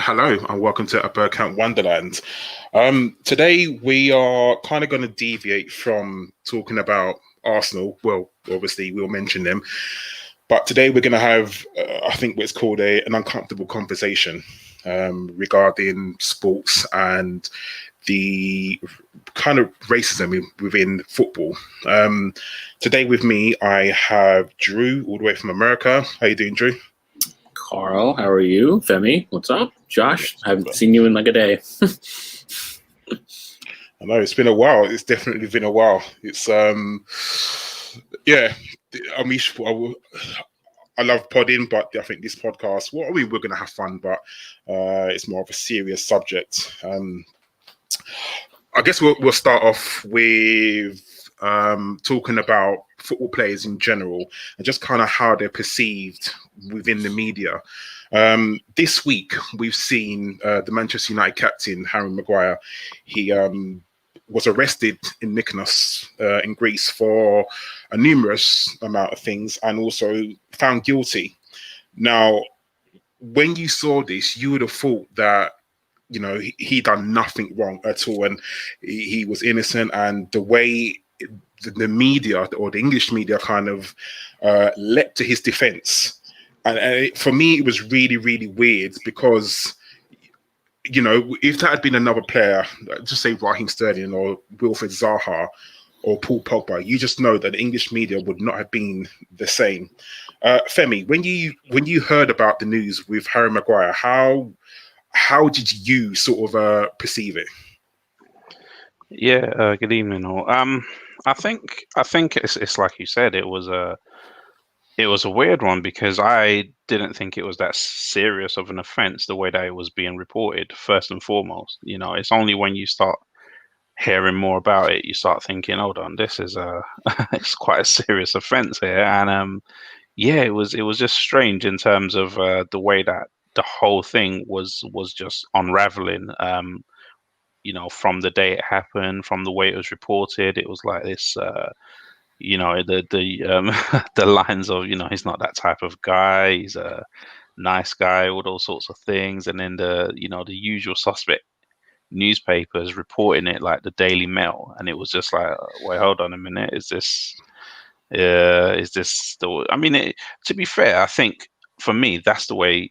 Hello and welcome to Bergkamp Wonderland. Today we are kind of going to deviate from talking about Arsenal. Well, obviously we'll mention them, but today we're going to have, I think, what's called an uncomfortable conversation regarding sports and the kind of racism within football. Today with me, I have Drew, all the way from America. How you doing, Drew? Karl, how are you? Femi, what's up? Josh, I haven't seen you in like a day. I know it's been a while. It's definitely been a while. It's yeah. I love podding, but I think this podcast, well, I mean, we're going to have fun, but it's more of a serious subject. I guess we'll start off with talking about football players in general and just kind of how they're perceived within the media. This week, we've seen the Manchester United captain, Harry Maguire. He was arrested in Mykonos in Greece for a numerous amount of things and also found guilty. Now, when you saw this, you would have thought that, you know, he done nothing wrong at all and he was innocent, and the way the media or the English media kind of leapt to his defense. And for me, it was really, really weird because, you know, if that had been another player, just say Raheem Sterling or Wilfred Zaha or Paul Pogba, you just know that the English media would not have been the same. Femi, when you heard about the news with Harry Maguire, how did you sort of perceive it? Yeah, good evening all. I think it's like you said, it was a weird one because I didn't think it was that serious of an offence the way that it was being reported. First and foremost, you know, it's only when you start hearing more about it, you start thinking, hold on, this is it's quite a serious offence here. And yeah, it was just strange in terms of the way that the whole thing was just unraveling. You know, from the day it happened, from the way it was reported, it was like this. You know, the the lines of, you know, he's not that type of guy. He's a nice guy with all sorts of things, and then the usual suspect newspapers reporting it like the Daily Mail, and it was just like, wait, hold on a minute, is this the? I mean, to be fair, I think for me that's the way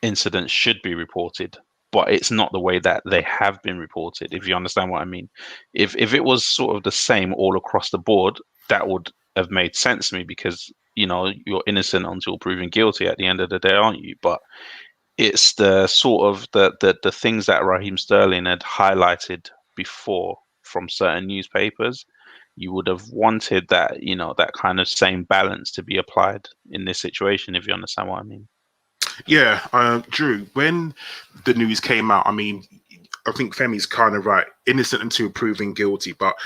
incidents should be reported, but it's not the way that they have been reported, if you understand what I mean. If it was sort of the same all across the board, that would have made sense to me because, you know, you're innocent until proven guilty at the end of the day, aren't you? But it's the sort of the things that Raheem Sterling had highlighted before from certain newspapers. You would have wanted that, you know, that kind of same balance to be applied in this situation, if you understand what I mean. Yeah, Drew, when the news came out, I mean, I think Femi's kind of right, innocent until proven guilty. But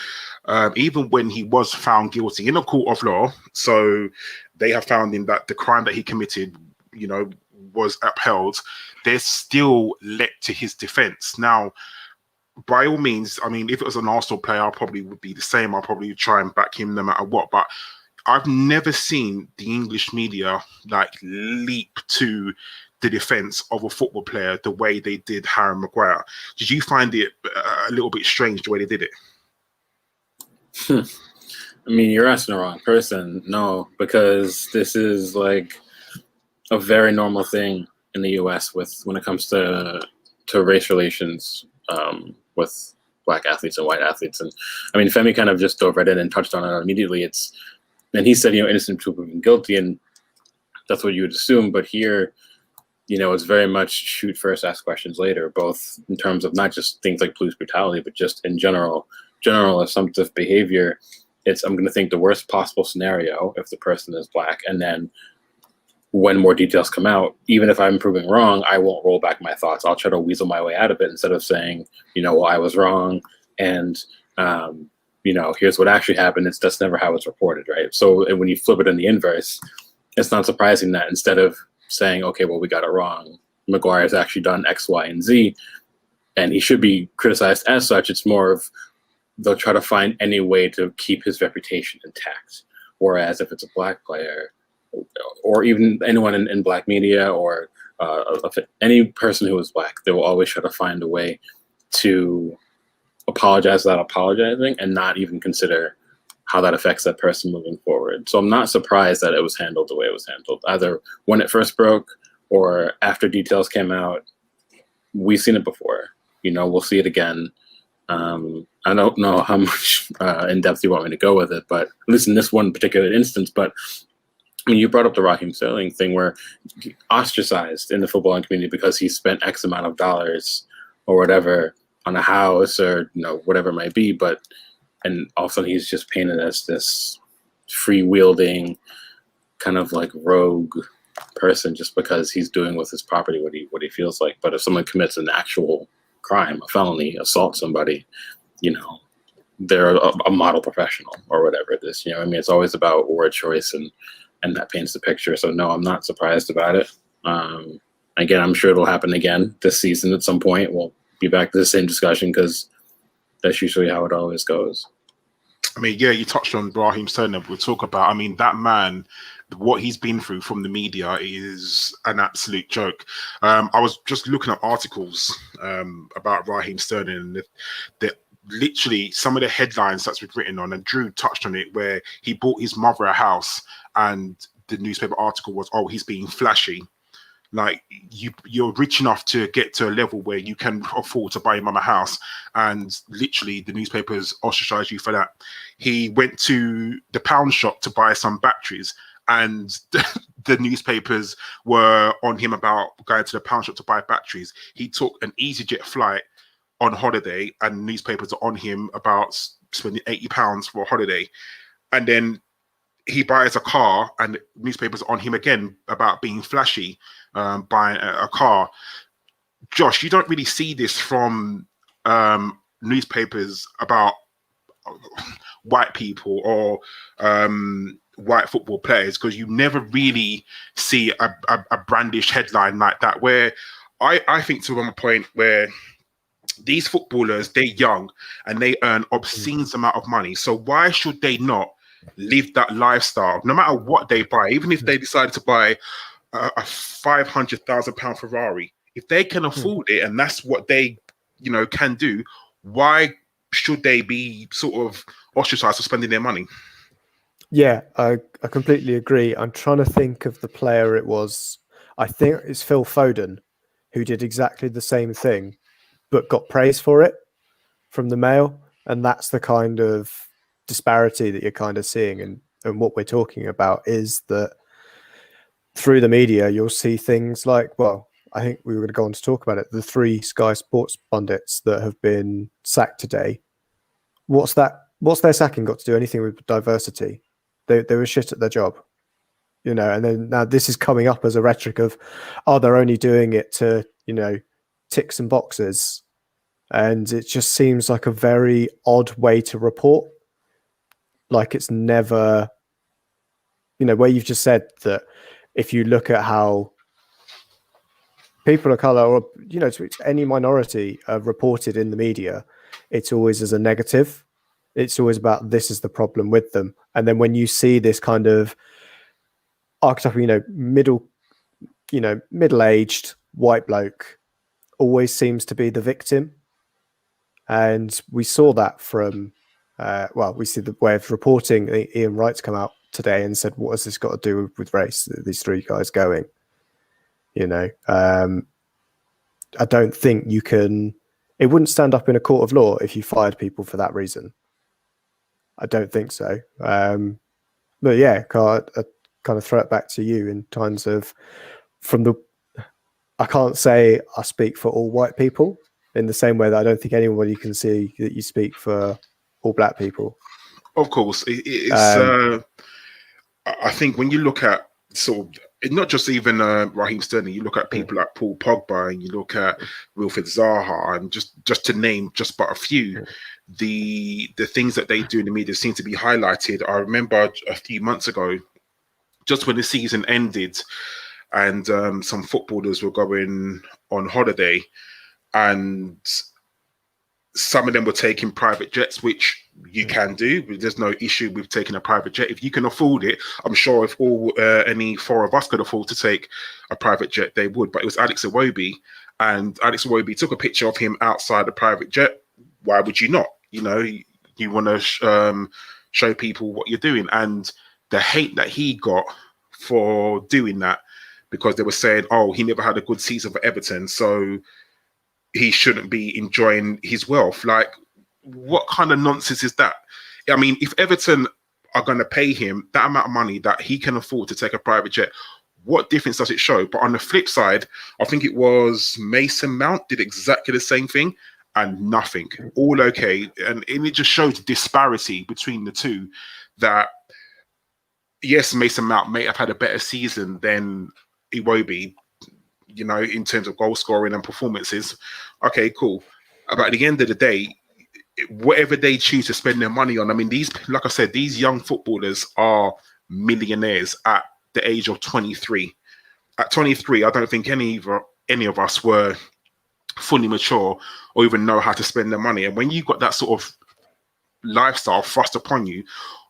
even when he was found guilty in a court of law, so they have found him that the crime that he committed, you know, was upheld, they're still leapt to his defense. Now, by all means, I mean, if it was an Arsenal player, I probably would be the same. I'll probably try and back him no matter what. But I've never seen the English media like leap to the defense of a football player the way they did Harry Maguire. Did you find it a little bit strange the way they did it? I mean, you're asking the wrong person. No, because this is like a very normal thing in the US when it comes to race relations with black athletes and white athletes. And I mean, Femi kind of just dove right in and touched on it immediately. And he said, you know, innocent until proven guilty, and that's what you would assume. But here, you know, it's very much shoot first, ask questions later, both in terms of not just things like police brutality, but just in general assumptive behavior. I'm going to think the worst possible scenario if the person is black, and then when more details come out, even if I'm proving wrong, I won't roll back my thoughts. I'll try to weasel my way out of it instead of saying, you know, well, I was wrong, and you know, here's what actually happened. That's never how it's reported, right? So when you flip it in the inverse, it's not surprising that instead of saying, okay, well, we got it wrong, Maguire's actually done X, Y, and Z, and he should be criticized as such. It's more of they'll try to find any way to keep his reputation intact. Whereas if it's a black player, or even anyone in black media or any person who is black, they will always try to find a way to apologize without apologizing and not even consider how that affects that person moving forward. So I'm not surprised that it was handled the way it was handled, either when it first broke or after details came out. We've seen it before. We'll see it again. I don't know how much in depth you want me to go with it, but at least in this one particular instance. But I mean, you brought up the Raheem Sterling thing, where ostracized in the footballing community because he spent X amount of dollars or whatever on a house or whatever it might be, and all of a sudden he's just painted as this free-wielding kind of like rogue person just because he's doing with his property what he feels like. But if someone commits an actual crime, a felony, assault somebody, they're a model professional or whatever it is. I mean, it's always about word choice and that paints the picture. So no, I'm not surprised about it. Again, I'm sure it'll happen again this season at some point. We'll be back to the same discussion because that's usually how it always goes. I mean, yeah, you touched on Raheem Sterling. We'll talk about, I mean, that man, what he's been through from the media is an absolute joke. I was just looking at articles about Raheem Sterling, and the literally some of the headlines that's been written on, and Drew touched on it, where he bought his mother a house and the newspaper article was, oh, he's being flashy. Like, you're rich enough to get to a level where you can afford to buy your mum a house, and literally the newspapers ostracize you for that. He went to the pound shop to buy some batteries, and the newspapers were on him about going to the pound shop to buy batteries. He took an EasyJet flight on holiday, and newspapers are on him about spending £80 for a holiday. And then he buys a car, and newspapers are on him again about being flashy, buying a car. Josh, you don't really see this from newspapers about white people or white football players, because you never really see a brandish headline like that, where I think to one point where these footballers, they're young and they earn obscene amount of money. So why should they not live that lifestyle, no matter what they buy? Even if they decided to buy a £500,000 Ferrari, if they can afford it and that's what they, can do, why should they be sort of ostracized for spending their money? Yeah, I completely agree. I'm trying to think of the player it was. I think it's Phil Foden, who did exactly the same thing, but got praise for it from the Mail. And that's the kind of disparity that you're kind of seeing. And what we're talking about is that through the media, you'll see things like, well, I think we were going to go on to talk about it, the 3 Sky Sports pundits that have been sacked today. What's their sacking got to do anything with diversity? They were shit at their job, and then now this is coming up as a rhetoric of, they're only doing it to, tick some boxes. And it just seems like a very odd way to report. Like, it's never, where you've just said that if you look at how people of color or, any minority are reported in the media, it's always as a negative. It's always about, this is the problem with them. And then when you see this kind of archetype, middle-aged white bloke always seems to be the victim. And we saw that from, we see the way of reporting. Ian Wright's come out today and said, what has this got to do with race, these 3 guys going? I don't think you can, it wouldn't stand up in a court of law if you fired people for that reason. I don't think so. But yeah, Karl, I kind of throw it back to you in terms of I can't say I speak for all white people in the same way that I don't think anybody can see that you speak for all black people. Of course. It's, I think when you look at sort of, not just even Raheem Sterling, you look at people like Paul Pogba, and you look at Wilfried Zaha, and just to name just but a few, the things that they do in the media seem to be highlighted. I remember a few months ago, just when the season ended, and some footballers were going on holiday, and some of them were taking private jets, which you can do. There's no issue with taking a private jet if you can afford it. I'm sure if any four of us could afford to take a private jet, they would. But it was Alex Iwobi, and Alex Iwobi took a picture of him outside the private jet. Why would you not? You know, you want to show people what you're doing, and the hate that he got for doing that, because they were saying, oh, he never had a good season for Everton, so he shouldn't be enjoying his wealth. Like, what kind of nonsense is that? I mean, if Everton are going to pay him that amount of money that he can afford to take a private jet, what difference does it show? But on the flip side, I think it was Mason Mount did exactly the same thing, and nothing. All okay. And it just shows the disparity between the two, that yes, Mason Mount may have had a better season than Iwobi, you know, in terms of goal scoring and performances. Okay, cool. But at the end of the day, whatever they choose to spend their money on, I mean, these, like I said, these young footballers are millionaires at the age of 23. At 23, I don't think any of us were fully mature or even know how to spend their money. And when you've got that sort of lifestyle thrust upon you,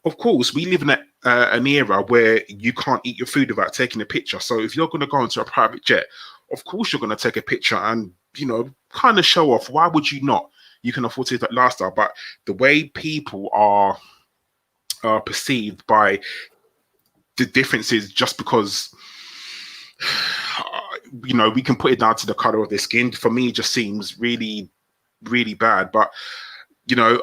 of course, we live in an era where you can't eat your food without taking a picture. So if you're going to go into a private jet, of course you're going to take a picture and, you know, kind of show off. Why would you not? You can afford to live that lifestyle. But the way people are perceived by the differences, just because, you know, we can put it down to the color of their skin, for me, it just seems really, really bad. But, you know,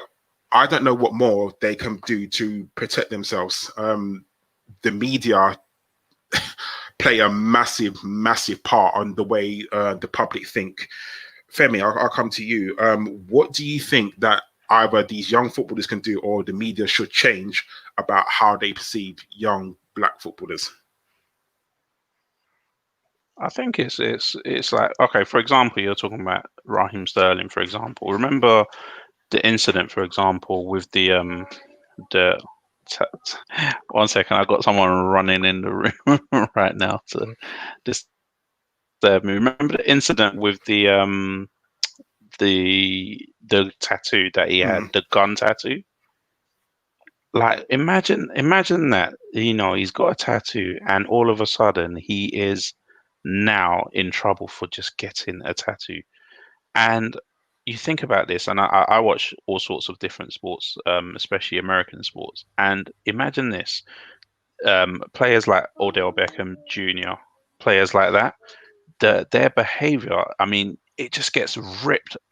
I don't know what more they can do to protect themselves. The media play a massive, massive part on the way the public think. Femi, I'll come to you. What do you think that either these young footballers can do or the media should change about how they perceive young black footballers? I think it's like, okay, for example, you're talking about Raheem Sterling, for example. Remember the incident, for example, with the one second, I got someone running in the room right now to disturb me. Remember the incident with the tattoo that he had, the gun tattoo? Like, imagine that, you know, he's got a tattoo and all of a sudden he is now in trouble for just getting a tattoo. And you think about this, and I watch all sorts of different sports, especially American sports. And imagine this, players like Odell Beckham Jr., players like that, their behavior, I mean, it just gets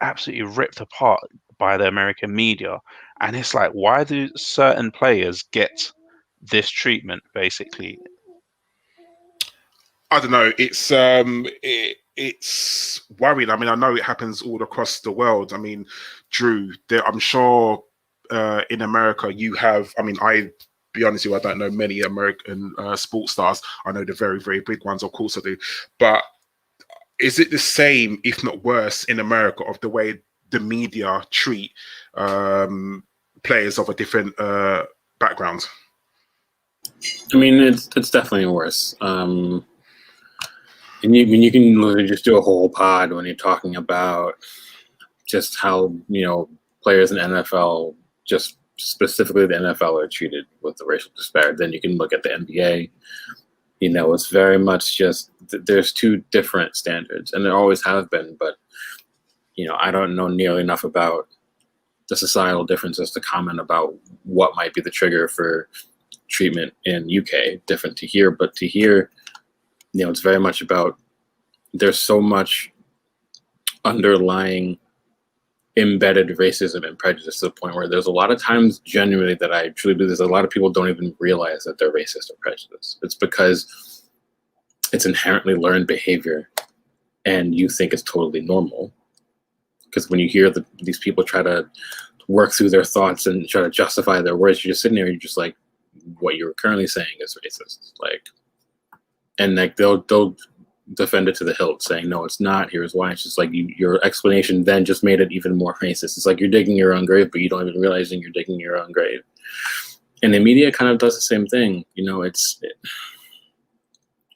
absolutely ripped apart by the American media. And it's like, why do certain players get this treatment, basically? I don't know. It's worrying. I mean, I know it happens all across the world. I mean, Drew, I'm sure in America you have. I mean, be honest with you, I don't know many American sports stars. I know the very, very big ones, of course I do. But is it the same, if not worse, in America of the way the media treat players of a different background? I mean, it's definitely worse. And you can literally just do a whole pod when you're talking about just how, you know, players in NFL, just specifically the NFL, are treated with the racial disparity. Then you can look at the NBA. You know, it's very much just there's two different standards, and there always have been. But, you know, I don't know nearly enough about the societal differences to comment about what might be the trigger for treatment in UK, different to here. But to here, you know, it's very much about, there's so much underlying embedded racism and prejudice to the point where there's a lot of times, genuinely, that I truly believe there's a lot of people don't even realize that they're racist or prejudiced. It's because it's inherently learned behavior and you think it's totally normal. Because when you hear these people try to work through their thoughts and try to justify their words, you're just sitting there and you're just like, what you're currently saying is racist. Like, and like they'll defend it to the hilt, saying, no, it's not, here's why. It's just like your explanation then just made it even more racist. It's like you're digging your own grave, but you don't even realizing you're digging your own grave. And the media kind of does the same thing. You know, I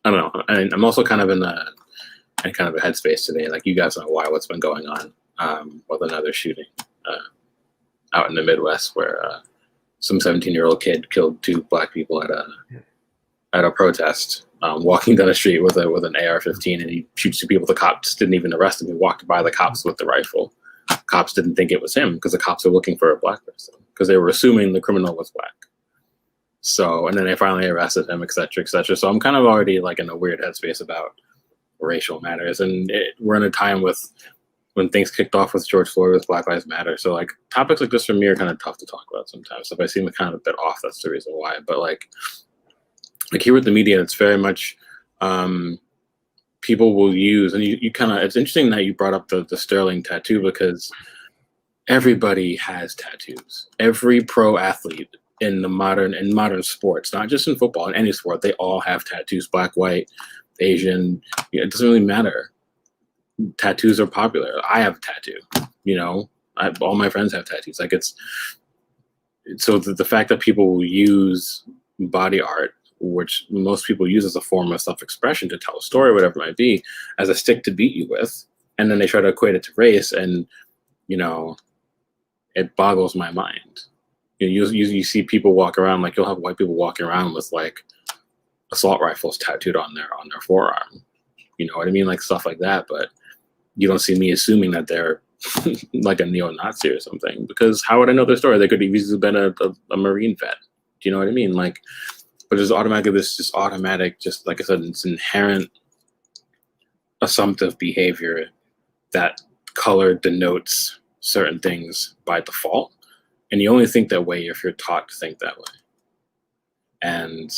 don't know. I'm also kind of in a headspace today. Like, you guys know what's been going on with another shooting. out in the Midwest where some 17-year-old kid killed 2 black people at a protest, walking down the street with an AR-15, and he shoots 2 people. The cops didn't even arrest him. He walked by the cops with the rifle. Cops didn't think it was him because the cops are looking for a black person because they were assuming the criminal was black. So, and then they finally arrested him, et cetera, et cetera. So I'm kind of already like in a weird headspace about racial matters. And we're in a time when things kicked off with George Floyd with Black Lives Matter. So like topics like this for me are kind of tough to talk about sometimes. So if I seem kind of a bit off, that's the reason why. But like here with the media, it's very much people will use, and you kind of, it's interesting that you brought up the Sterling tattoo because everybody has tattoos. Every pro athlete in modern sports, not just in football, in any sport, they all have tattoos, black, white, Asian, it doesn't really matter. Tattoos are popular. I have a tattoo, all my friends have tattoos. Like so the fact that people will use body art, which most people use as a form of self-expression to tell a story, whatever it might be, as a stick to beat you with, and then they try to equate it to race, and it boggles my mind. You see people walk around, like you'll have white people walking around with like assault rifles tattooed on their forearm. You know what I mean? Like stuff like that. But you don't see me assuming that they're like a neo-Nazi or something, because how would I know their story? They could have easily been a Marine vet. Do you know what I mean? Like, but there's automatic, just like I said, it's inherent assumptive behavior that color denotes certain things by default. And you only think that way if you're taught to think that way. And,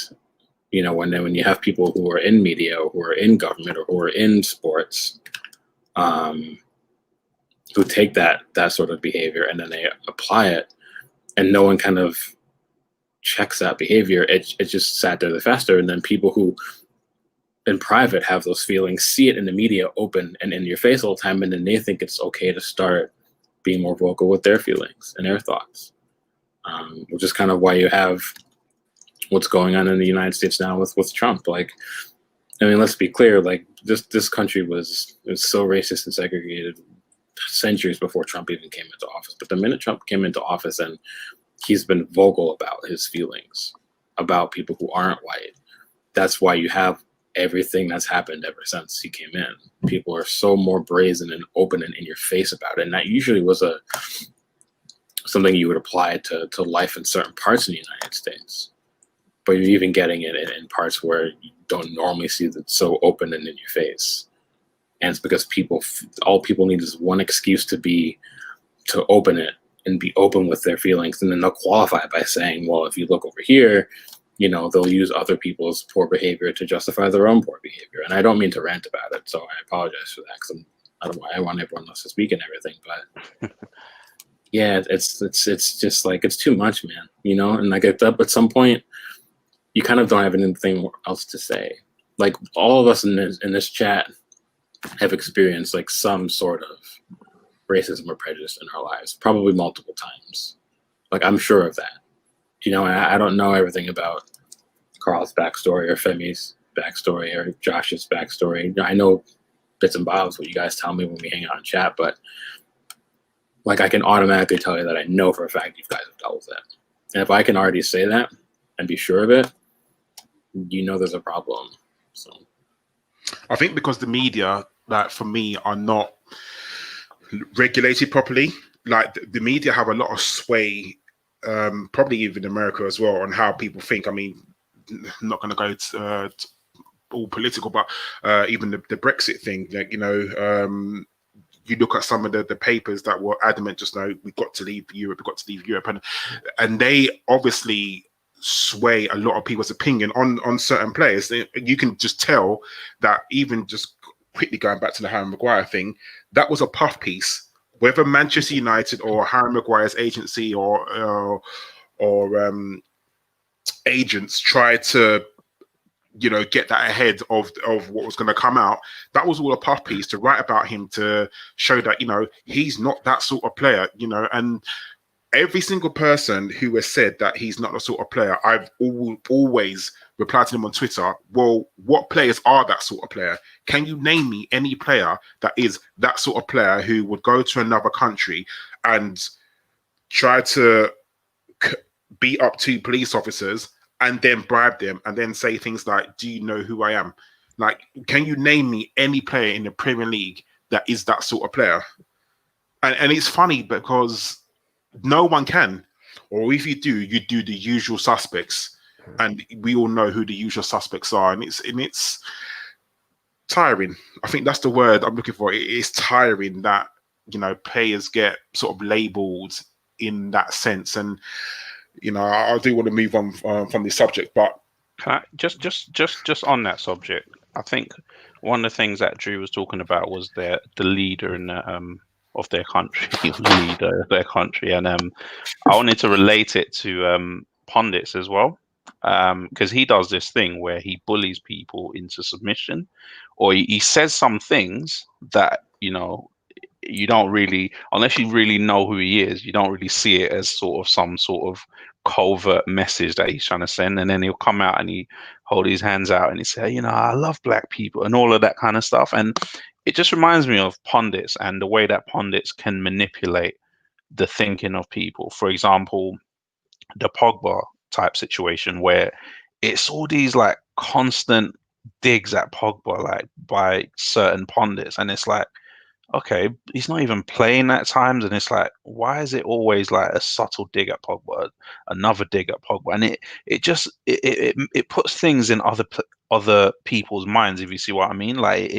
when you have people who are in media, or who are in government, or who are in sports, who take that sort of behavior and then they apply it, and no one kind of checks that behavior, it just sat there the faster. And then people who in private have those feelings see it in the media open and in your face all the time, and then they think it's okay to start being more vocal with their feelings and their thoughts, which is kind of why you have what's going on in the United States now with Trump. Like, I mean, let's be clear, like this country was so racist and segregated centuries before Trump even came into office. But the minute Trump came into office, and he's been vocal about his feelings about people who aren't white, that's why you have everything that's happened ever since he came in. People are so more brazen and open and in your face about it. And that usually was something you would apply to life in certain parts of the United States. But you're even getting it in parts where you don't normally see that so open and in your face. And it's because all people need is one excuse to open it and be open with their feelings. And then they'll qualify by saying, well, if you look over here, they'll use other people's poor behavior to justify their own poor behavior. And I don't mean to rant about it, so I apologize for that, because I want everyone else to speak and everything. But yeah, it's just like, it's too much, man. And like at some point, you kind of don't have anything else to say. Like all of us in this chat have experienced like some sort of racism or prejudice in our lives, probably multiple times. Like I'm sure of that. And I don't know everything about Karl's backstory or Femi's backstory or Josh's backstory. I know bits and bobs what you guys tell me when we hang out in chat, but like I can automatically tell you that I know for a fact you guys have dealt with that. And if I can already say that and be sure of it, there's a problem. So I think because the media, like for me, are not regulated properly. Like the media have a lot of sway, probably even in America as well, on how people think. I mean, I'm not going to go to all political, but even the Brexit thing, like, you look at some of the papers that were adamant, just no, we've got to leave Europe, and they obviously sway a lot of people's opinion on certain players. You can just tell that, even just quickly going back to the Harry Maguire thing, that was a puff piece. Whether Manchester United or Harry Maguire's agency or agents tried to, get that ahead of what was going to come out, that was all a puff piece to write about him, to show that, he's not that sort of player, and every single person who has said that he's not the sort of player, I've always replied to them on Twitter, well, what players are that sort of player? Can you name me any player that is that sort of player who would go to another country and, try to beat up 2 police officers and then bribe them and then say things like, do you know who I am? Like, can you name me any player in the Premier League that is that sort of player? And it's funny because no one can. Or if you do, you do the usual suspects. And we all know who the usual suspects are. And it's tiring. I think that's the word I'm looking for. It is tiring that, you know, players get sort of labelled in that sense. And, you know, I do want to move on from this subject, but can I just on that subject? I think one of the things that Drew was talking about was the leader in the, of their country, leader of their country, and I wanted to relate it to pundits as well, because he does this thing where he bullies people into submission, or he says some things that, you know, you don't really, unless you really know who he is, you don't really see it as sort of some sort of covert message that he's trying to send. And then he'll come out and he hold his hands out and he say, you know, I love black people and all of that kind of stuff. And it just reminds me of pundits and the way that pundits can manipulate the thinking of people. For example, the Pogba type situation where it's all these like constant digs at Pogba, like by certain pundits. And it's like, okay, he's not even playing at times, and it's like, why is it always like a subtle dig at Pogba, another dig at Pogba, and it puts things in other people's minds, if you see what I mean. Like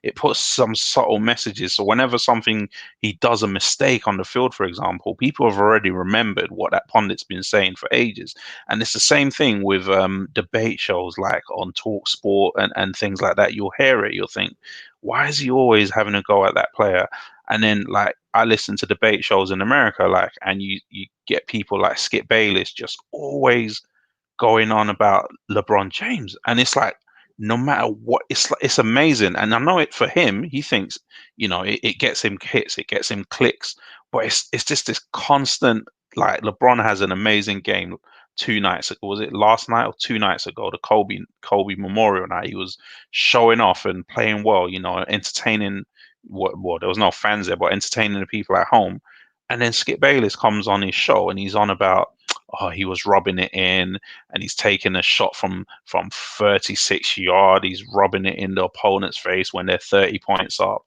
it puts some subtle messages. So whenever something he does a mistake on the field, for example, people have already remembered what that pundit's been saying for ages, and it's the same thing with debate shows like on Talk Sport and things like that. You'll hear it, you'll think, why is he always having a go at that player? And then like I listen to debate shows in America, like, and you get people like Skip Bayless just always going on about LeBron James, and it's like no matter what, it's amazing. And I know it for him. He thinks, you know, it gets him hits, it gets him clicks, but it's just this constant. Like LeBron has an amazing game 2 nights ago. Was it last night or 2 nights ago? The Kobe Memorial night. He was showing off and playing well. You know, entertaining. Well, there was no fans there, but entertaining the people at home. And then Skip Bayless comes on his show and he's on about, oh, he was rubbing it in and he's taking a shot from 36 yards. He's rubbing it in the opponent's face when they're 30 points up.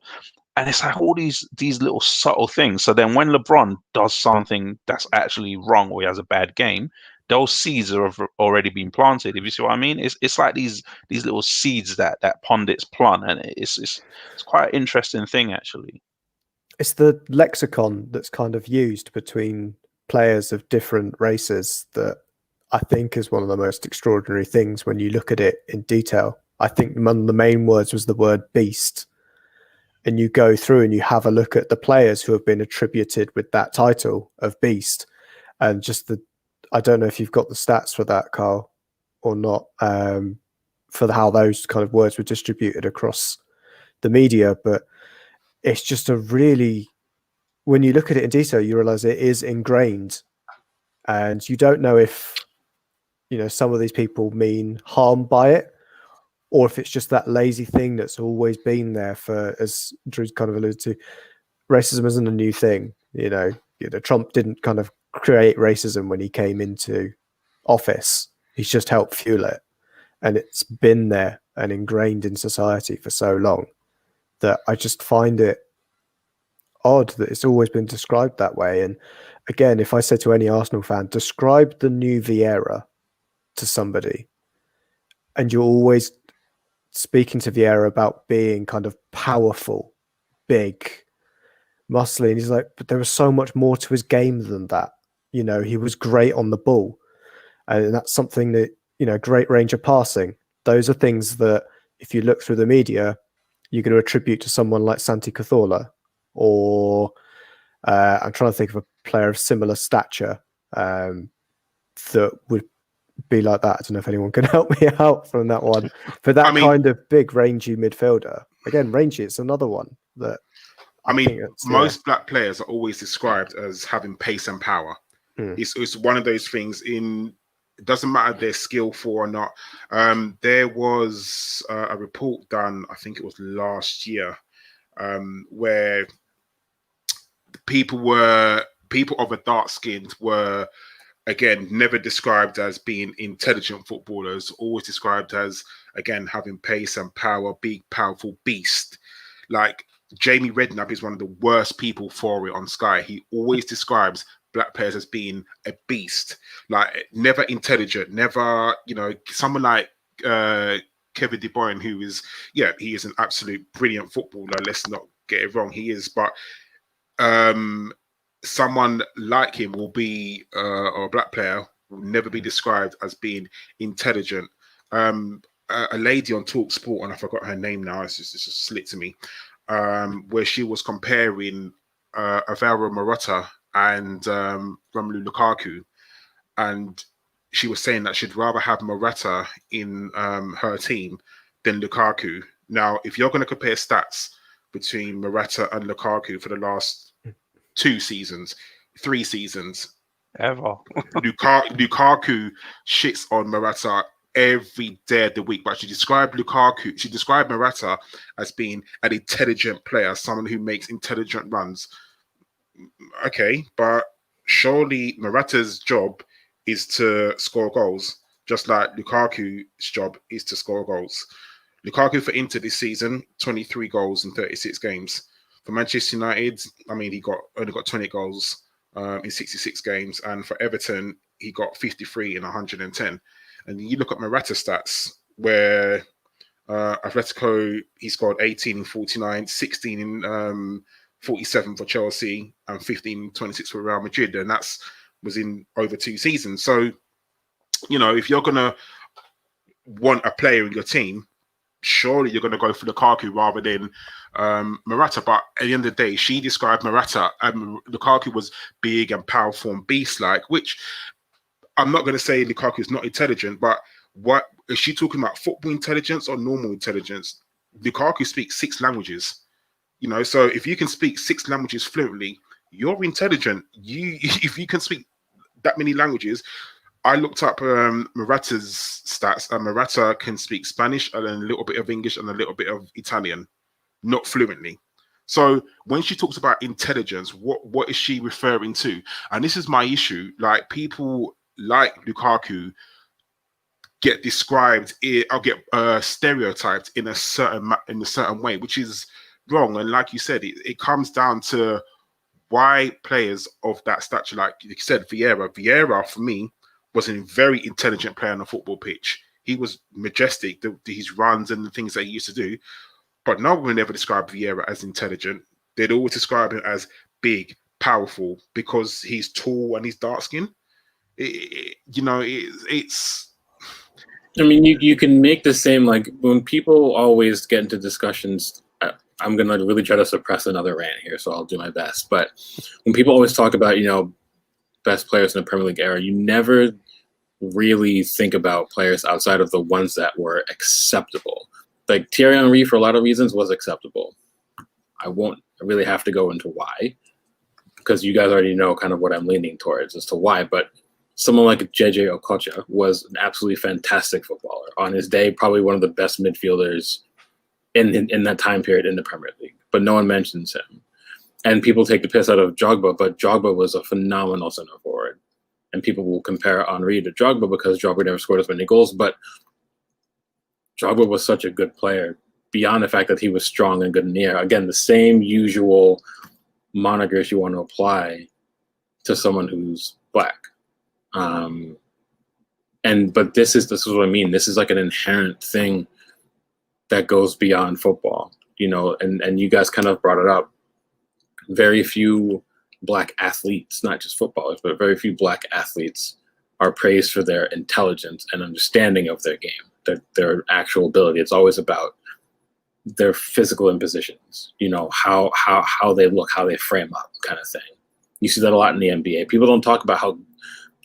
And it's like all these little subtle things. So then when LeBron does something that's actually wrong or he has a bad game, those seeds have already been planted. If you see what I mean, it's like these little seeds that pundits plant, and it's quite an interesting thing actually. It's the lexicon that's kind of used between players of different races that I think is one of the most extraordinary things when you look at it in detail. I think one of the main words was the word beast. And you go through and you have a look at the players who have been attributed with that title of beast. And just I don't know if you've got the stats for that, Karl, or not, for how those kind of words were distributed across the media. But it's just a really, when you look at it in detail, you realize it is ingrained. And you don't know if, you know, some of these people mean harm by it, or if it's just that lazy thing that's always been there for, as Drew kind of alluded to, racism isn't a new thing. You know, Trump didn't kind of create racism when he came into office. He's just helped fuel it. And it's been there and ingrained in society for so long that I just find it odd that it's always been described that way. And again, if I said to any Arsenal fan, describe the new Vieira to somebody, and you're always speaking to Vieira about being kind of powerful, big, muscly, and he's like, but there was so much more to his game than that. You know, he was great on the ball, and that's something that, you know, great range of passing. Those are things that if you look through the media, you're going to attribute to someone like Santi Cazorla, or I'm trying to think of a player of similar stature that would be like that. I don't know if anyone can help me out from that one, but that kind of big rangy midfielder. Again, rangy, it's another one that I mean, most black players are always described as having pace and power. It's one of those things. It doesn't matter if they're skillful or not. There was a report done, I think it was last year, where people were people of a dark skinned were, again, never described as being intelligent footballers, always described as, again, having pace and power, big, powerful beast. Like Jamie Redknapp is one of the worst people for it on Sky. He always describes black players as being a beast, like never intelligent, never, someone like Kevin De Bruyne, who is, he is an absolute brilliant footballer. Let's not get it wrong. He is, but someone like him will be, or a black player will never be described as being intelligent. A lady on Talk Sport, and I forgot her name now, it's just slipped to me, where she was comparing Alvaro Morata and Romelu Lukaku, and she was saying that she'd rather have Morata in her team than Lukaku. Now, if you're going to compare stats between Morata and Lukaku for the last 2 seasons, 3 seasons, ever, Lukaku shits on Morata every day of the week. But she described Morata as being an intelligent player, someone who makes intelligent runs. Okay, but surely Morata's job is to score goals, just like Lukaku's job is to score goals. Lukaku for Inter this season, 23 goals in 36 games. For Manchester United, I mean, he only got 20 goals in 66 games, and for Everton, he got 53 in 110. And you look at Morata stats, where Atletico, he scored 18 in 49, 16 in 47 for Chelsea, and 15 in 26 for Real Madrid, and was in over 2 seasons. So, if you're going to want a player in your team, surely you're going to go for Lukaku rather than Morata. But at the end of the day, she described Morata and Lukaku was big and powerful and beast-like, which I'm not going to say Lukaku is not intelligent, but what is she talking about? Football intelligence or normal intelligence? Lukaku speaks 6 languages, so if you can speak 6 languages fluently, you're intelligent. If you can speak that many languages, I looked up Morata's stats, and Morata can speak Spanish and a little bit of English and a little bit of Italian, not fluently. So when she talks about intelligence, what is she referring to? And this is my issue. Like, people like Lukaku get described or get stereotyped in a certain way, which is wrong. And like you said, it comes down to why players of that stature, like you said, Vieira for me was a very intelligent player on the football pitch. He was majestic, his runs and the things that he used to do. But no one would ever describe Vieira as intelligent. They'd always describe him as big, powerful, because he's tall and he's dark skinned. It's. I mean, you can make the same, like, when people always get into discussions. I'm going to really try to suppress another rant here, so I'll do my best. But when people always talk about, best players in the Premier League era, you never really think about players outside of the ones that were acceptable. Like Thierry Henry, for a lot of reasons, was acceptable. I won't really have to go into why, because you guys already know kind of what I'm leaning towards as to why. But someone like JJ Okocha was an absolutely fantastic footballer. On his day, probably one of the best midfielders in that time period in the Premier League. But no one mentions him. And people take the piss out of Drogba, but Drogba was a phenomenal center forward. And people will compare Henry to Drogba because Drogba never scored as many goals. But Drogba was such a good player, beyond the fact that he was strong and good in the air. Again, the same usual monikers you want to apply to someone who's black. But this is what I mean. This is like an inherent thing that goes beyond football, and you guys kind of brought it up. Very few black athletes, not just footballers, but very few black athletes are praised for their intelligence and understanding of their game, their actual ability. It's always about their physical impositions, how they look, how they frame up, kind of thing. You see that a lot in the NBA. People don't talk about how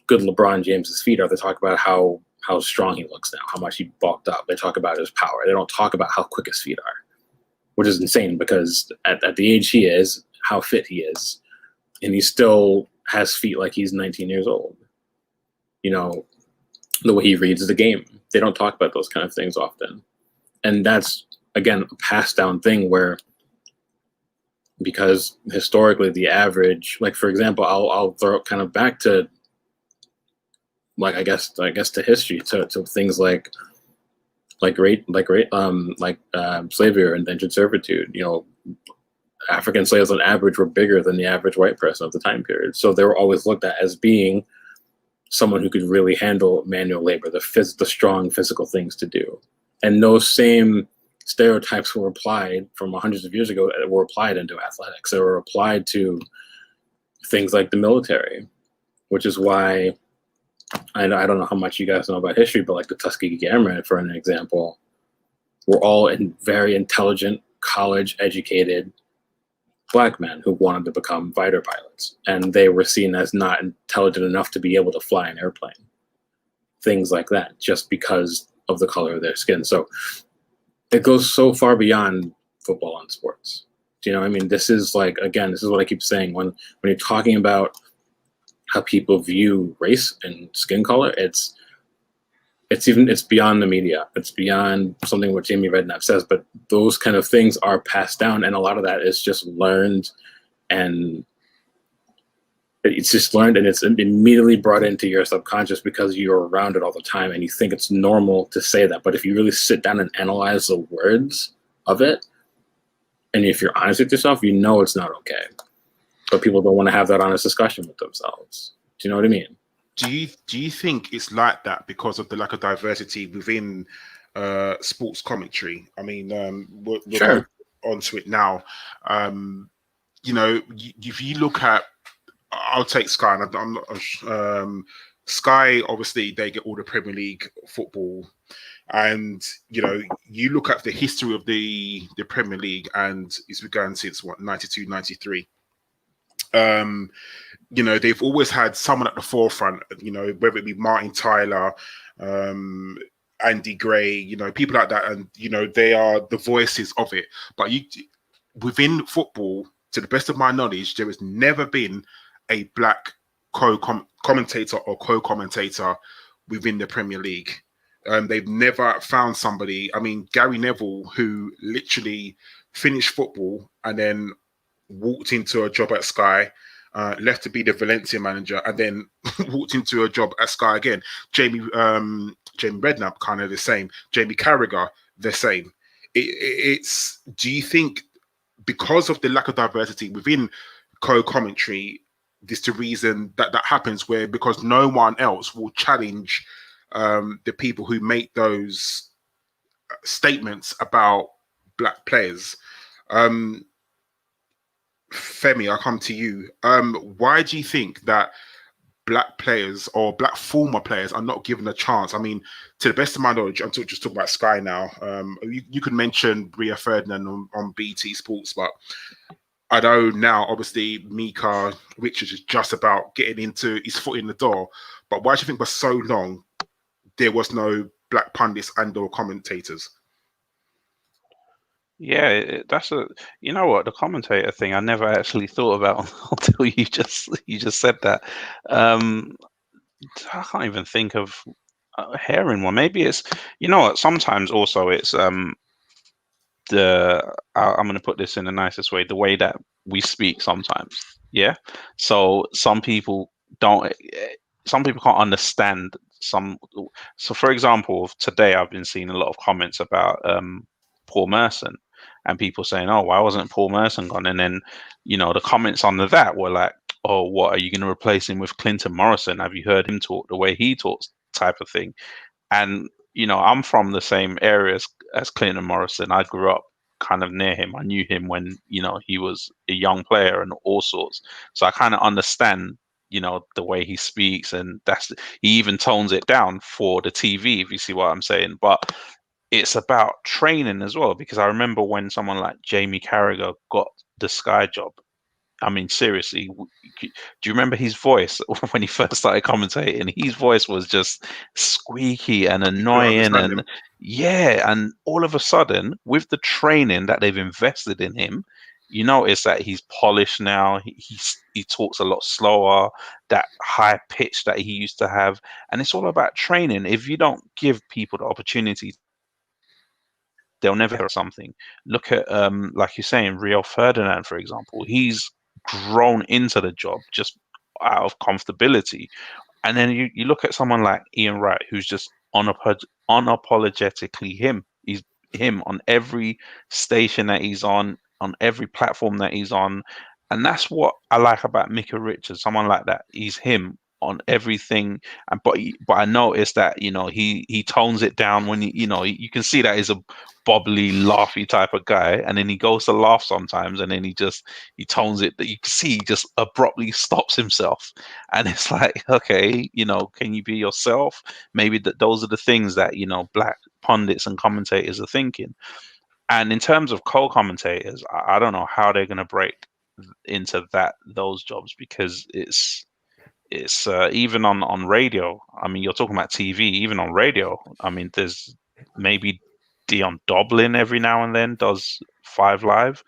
good LeBron James's feet are. They talk about how strong he looks now, how much he bulked up. They talk about his power. They don't talk about how quick his feet are, which is insane because at the age he is, how fit he is, and he still has feet like he's 19 years old. The way he reads the game. They don't talk about those kind of things often. And that's, again, a passed down thing where because historically the average, like for example, I'll throw it kind of back to like I guess to history, to things like slavery or indentured servitude. You know, African slaves on average were bigger than the average white person of the time period, so they were always looked at as being someone who could really handle manual labor, the strong physical things to do. And those same stereotypes were applied from hundreds of years ago, were applied into athletics. They were applied to things like the military, which is why I don't know how much you guys know about history, but like the Tuskegee Airmen, for an example, were all very intelligent, college-educated Black men who wanted to become fighter pilots, and they were seen as not intelligent enough to be able to fly an airplane. Things like that, just because of the color of their skin. So it goes so far beyond football and sports. Do you know what I mean? This is like, again, this is what I keep saying. When you're talking about how people view race and skin color, it's beyond the media. It's beyond something what Jamie Redknapp says, but those kind of things are passed down, and a lot of that is just learned, and it's immediately brought into your subconscious because you're around it all the time and you think it's normal to say that. But if you really sit down and analyze the words of it, and if you're honest with yourself, you know it's not okay. But people don't want to have that honest discussion with themselves. Do you know what I mean? Do you think it's like that because of the lack of diversity within sports commentary? I mean, we're Sure. onto it now. You know, if you look at, I'll take Sky. And I'm not, Sky, obviously, they get all the Premier League football, and you know, you look at the history of the Premier League, and it's been going since what, 92, 93. You know, they've always had someone at the forefront, you know, whether it be Martin Tyler, Andy Gray, you know, people like that. And, you know, they are the voices of it. But within football, to the best of my knowledge, there has never been a Black commentator or co-commentator within the Premier League. They've never found somebody. I mean, Gary Neville, who literally finished football and then walked into a job at Sky, left to be the Valencia manager, and then walked into a job at Sky again. Jamie Redknapp, kind of the same. Jamie Carragher, the same. Do you think because of the lack of diversity within co-commentary, this is the reason that happens, where because no one else will challenge the people who make those statements about Black players? Femi, I'll come to you. Why do you think that Black players or Black former players are not given a chance? I mean, to the best of my knowledge, I'm just talking about Sky now. You could mention Ria Ferdinand on BT Sports, but I know now, obviously, Mika Richards is just about getting into his foot in the door. But why do you think for so long there was no Black pundits and or commentators? Yeah, you know what, the commentator thing I never actually thought about until you just said that. I can't even think of hearing one. Maybe it's, you know what, sometimes also it's I'm going to put this in the nicest way, the way that we speak sometimes. Yeah. So some people can't understand some. So for example, today I've been seeing a lot of comments about Paul Merson, and people saying, "Oh, why wasn't Paul Merson gone?" And then, you know, the comments under that were like, "Oh, what, are you going to replace him with Clinton Morrison? Have you heard him talk the way he talks?" type of thing. And, you know, I'm from the same area as Clinton Morrison. I grew up kind of near him. I knew him when, you know, he was a young player and all sorts. So I kind of understand, you know, the way he speaks, and he even tones it down for the TV, if you see what I'm saying. But it's about training as well, because I remember when someone like Jamie Carragher got the Sky job. I mean, seriously, do you remember his voice when he first started commentating? His voice was just squeaky and annoying, and yeah, and all of a sudden, with the training that they've invested in him, you notice that he's polished now. He talks a lot slower, that high pitch that he used to have, and it's all about training. If you don't give people the opportunity they'll never hear something. Look at like you're saying, Rio Ferdinand, for example. He's grown into the job just out of comfortability. And then you look at someone like Ian Wright, who's just unapologetically him. He's him on every station that he's on every platform that he's on. And that's what I like about Micah Richards, someone like that. He's him on everything. And but I noticed that, you know, he tones it down when you can see that he's a bobbly, laughy type of guy, and then he goes to laugh sometimes, and then he tones it, that you can see he just abruptly stops himself. And it's like, okay, you know, can you be yourself? Maybe those are the things that, you know, black pundits and commentators are thinking. And in terms of co-commentators, I don't know how they're going to break into those jobs, because it's even on radio. I mean, you're talking about TV, even on radio. I mean, there's maybe Dion Doblin every now and then does 5 Live.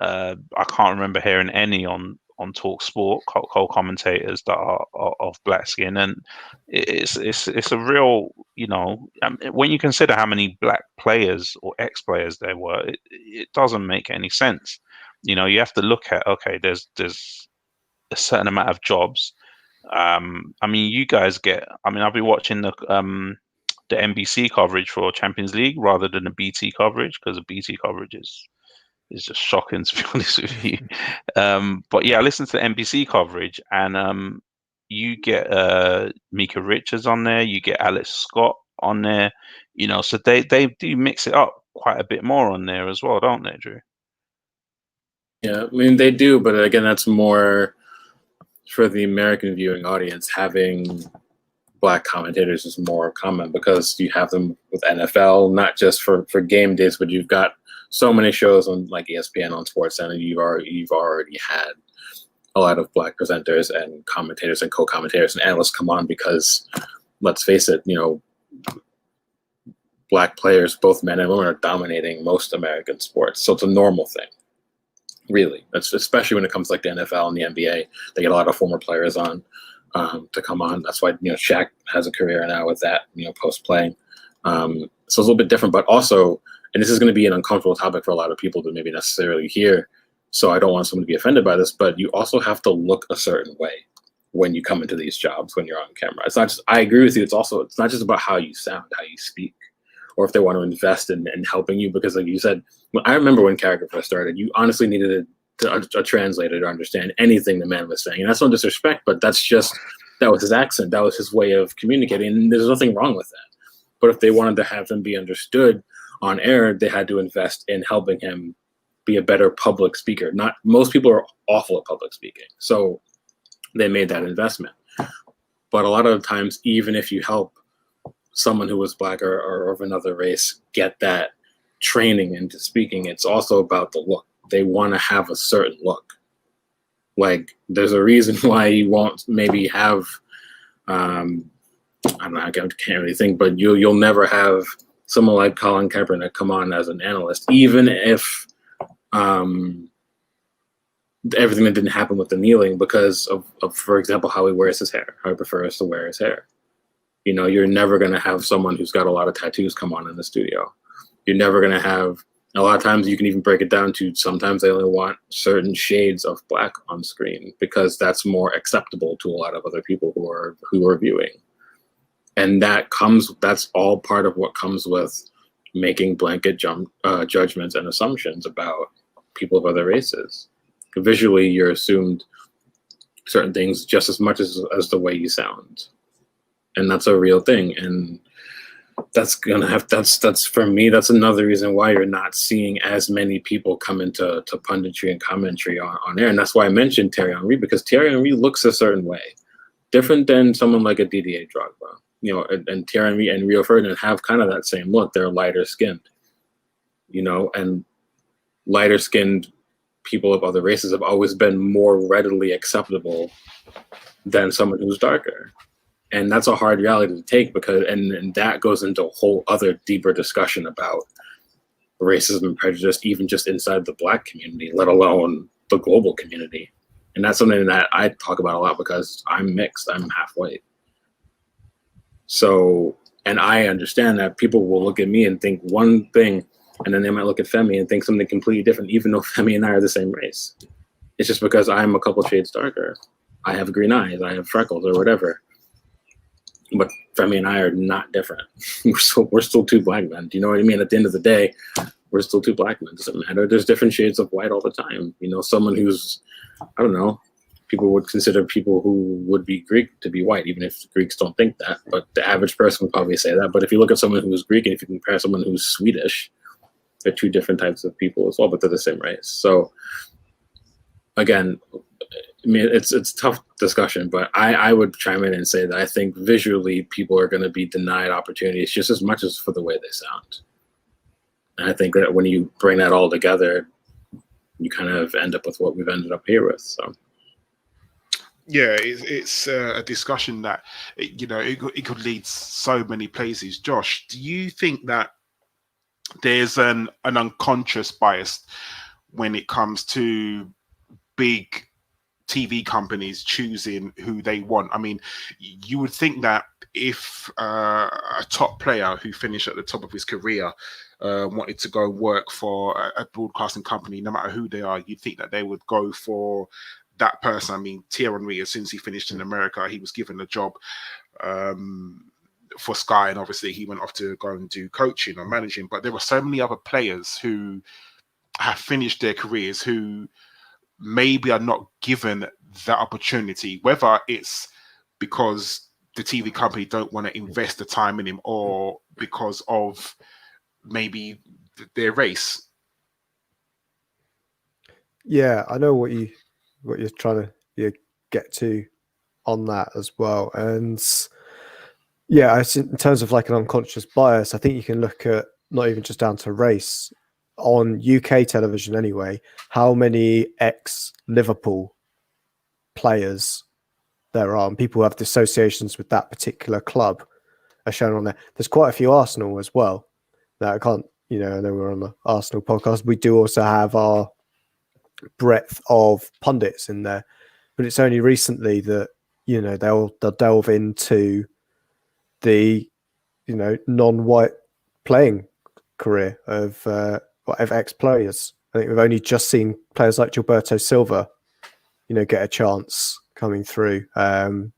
I can't remember hearing any on Talk Sport co-commentators that are of black skin, and it's a real, you know, when you consider how many black players or ex-players there were, it doesn't make any sense. You know, you have to look at, okay, there's a certain amount of jobs. I mean, you guys I'll be watching the NBC coverage for Champions League rather than the BT coverage, because the BT coverage is just shocking, to be honest with you. But yeah, I listen to the NBC coverage, and you get Micah Richards on there, you get Alex Scott on there, you know, so they do mix it up quite a bit more on there as well, don't they, Drew? Yeah, I mean, they do, but again, that's more for the American viewing audience. Having black commentators is more common because you have them with NFL, not just for game days, but you've got so many shows on like ESPN, on SportsCenter. You've already had a lot of black presenters and commentators and co-commentators and analysts come on because, let's face it, you know, black players, both men and women, are dominating most American sports. So it's a normal thing, really. That's especially when it comes to like the NFL and the NBA. They get a lot of former players on to come on. That's why, you know, Shaq has a career now with that, you know, post playing. So it's a little bit different, but also, and this is going to be an uncomfortable topic for a lot of people to maybe necessarily hear, so I don't want someone to be offended by this, but you also have to look a certain way when you come into these jobs, when you're on camera. It's not just, I agree with you, it's not just about how you sound, how you speak, or if they want to invest in helping you, because like you said, I remember when Carragher first started, you honestly needed a translator to understand anything the man was saying. And that's no disrespect, but that was his accent, that was his way of communicating, and there's nothing wrong with that. But if they wanted to have him be understood on air, they had to invest in helping him be a better public speaker. Not most people are awful at public speaking, so they made that investment. But a lot of the times, even if you help someone who was black or of another race get that training into speaking, it's also about the look. They want to have a certain look. Like, there's a reason why you won't maybe have, I don't know, I can't really think, but you'll never have someone like Colin Kaepernick come on as an analyst, even if everything that didn't happen with the kneeling, because of, for example, how he wears his hair, how he prefers to wear his hair. You know, you're never going to have someone who's got a lot of tattoos come on in the studio. You're never going to have, a lot of times you can even break it down to, sometimes they only want certain shades of black on screen because that's more acceptable to a lot of other people who are viewing. And that's all part of what comes with making blanket judgments and assumptions about people of other races. Visually, you're assumed certain things just as much as the way you sound. And that's a real thing. And that's for me, that's another reason why you're not seeing as many people come into punditry and commentary on air. And that's why I mentioned Thierry Henry, because Thierry Henry looks a certain way, different than someone like a Didier Drogba. You know, and Thierry Henry and Rio Ferdinand have kind of that same look. They're lighter skinned, you know, and lighter skinned people of other races have always been more readily acceptable than someone who's darker. And that's a hard reality to take, because and that goes into a whole other deeper discussion about racism and prejudice, even just inside the black community, let alone the global community. And that's something that I talk about a lot because I'm mixed, I'm half white. So, and I understand that people will look at me and think one thing, And then they might look at Femi and think something completely different, even though Femi and I are the same race. It's just because I'm a couple shades darker. I have green eyes, I have freckles or whatever. But Femi and I are not different. We're still two black men. Do you know what I mean? At the end of the day, we're still two black men. It doesn't matter. There's different shades of white all the time. You know, someone who's, I don't know, people would consider people who would be Greek to be white, even if Greeks don't think that. But the average person would probably say that. But if you look at someone who's Greek and if you compare someone who's Swedish, they're two different types of people as well, but they're the same race. So, again, I mean, it's a tough discussion, but I would chime in and say that I think visually people are going to be denied opportunities just as much as for the way they sound. And I think that when you bring that all together, you kind of end up with what we've ended up here with. So, yeah, it's a discussion that it could lead so many places. Josh, do you think that there's an unconscious bias when it comes to big TV companies choosing who they want? I mean, you would think that if a top player who finished at the top of his career wanted to go work for a broadcasting company, no matter who they are, you'd think that they would go for that person. I mean, Tierney, as soon as he finished in America, he was given a job for Sky, and obviously he went off to go and do coaching or managing. But there were so many other players who have finished their careers who maybe are not given that opportunity, whether it's because the TV company don't want to invest the time in him or because of maybe their race. Yeah, I know what you're trying to get to on that as well. And yeah, in terms of like an unconscious bias, I think you can look at not even just down to race. On UK television anyway, how many ex-Liverpool players there are, and people who have associations with that particular club are shown on there. There's quite a few Arsenal as well. Now, I can't, I know we're on the Arsenal podcast. We do also have our breadth of pundits in there, but it's only recently that, they'll delve into the, non-white playing career of ex-players. I think we've only just seen players like Gilberto Silva, get a chance coming through. Trying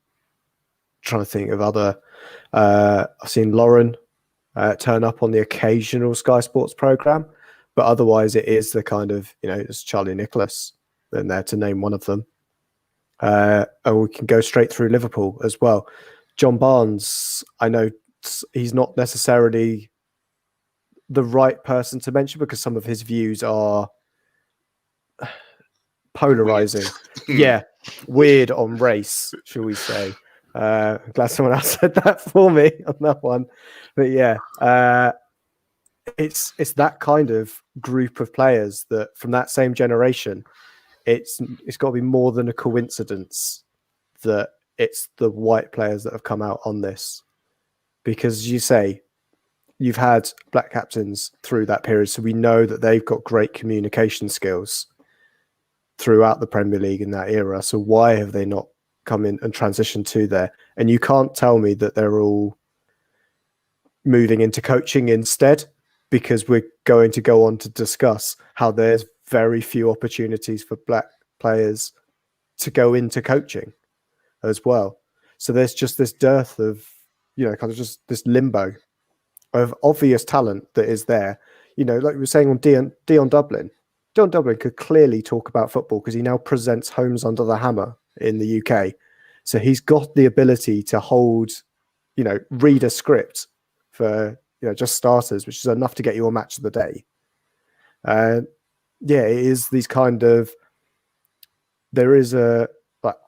to think of other. I've seen Lauren turn up on the occasional Sky Sports program, but otherwise it is the kind of, it's Charlie Nicholas in there, to name one of them. And we can go straight through Liverpool as well. John Barnes, I know he's not necessarily the right person to mention because some of his views are polarizing. Yeah, weird on race, shall we say. I'm glad someone else said that for me on that one. But yeah, it's that kind of group of players that from that same generation, it's got to be more than a coincidence that it's the white players that have come out on this. Because you say, you've had black captains through that period, so we know that they've got great communication skills throughout the Premier League in that era. So why have they not come in and transitioned to there? And you can't tell me that they're all moving into coaching instead, because we're going to go on to discuss how there's very few opportunities for black players to go into coaching as well. So there's just this dearth of, kind of just this limbo of obvious talent that is there. Like we were saying on Dion Dublin. Dion Dublin could clearly talk about football because he now presents Homes Under the Hammer in the UK. So he's got the ability to hold, read a script for, just starters, which is enough to get you a match of the day. Yeah, it is these kind of, there is a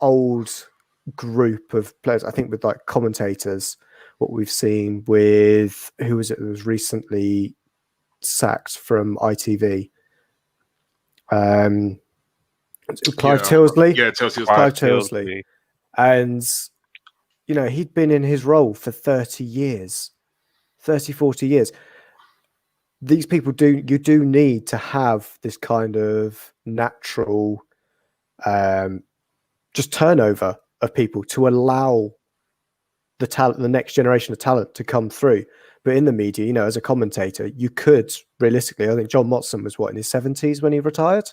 old group of players, I think with commentators, what we've seen with, who was it who was recently sacked from ITV? Clive Tilsley. Yeah, Tilsley. Clive Tilsley. And, he'd been in his role for 30 years, 30, 40 years. These people you do need to have this kind of natural just turnover of people to allow the talent, the next generation of talent to come through. But in the media, as a commentator, you could realistically, I think John Motson was in his 70s when he retired?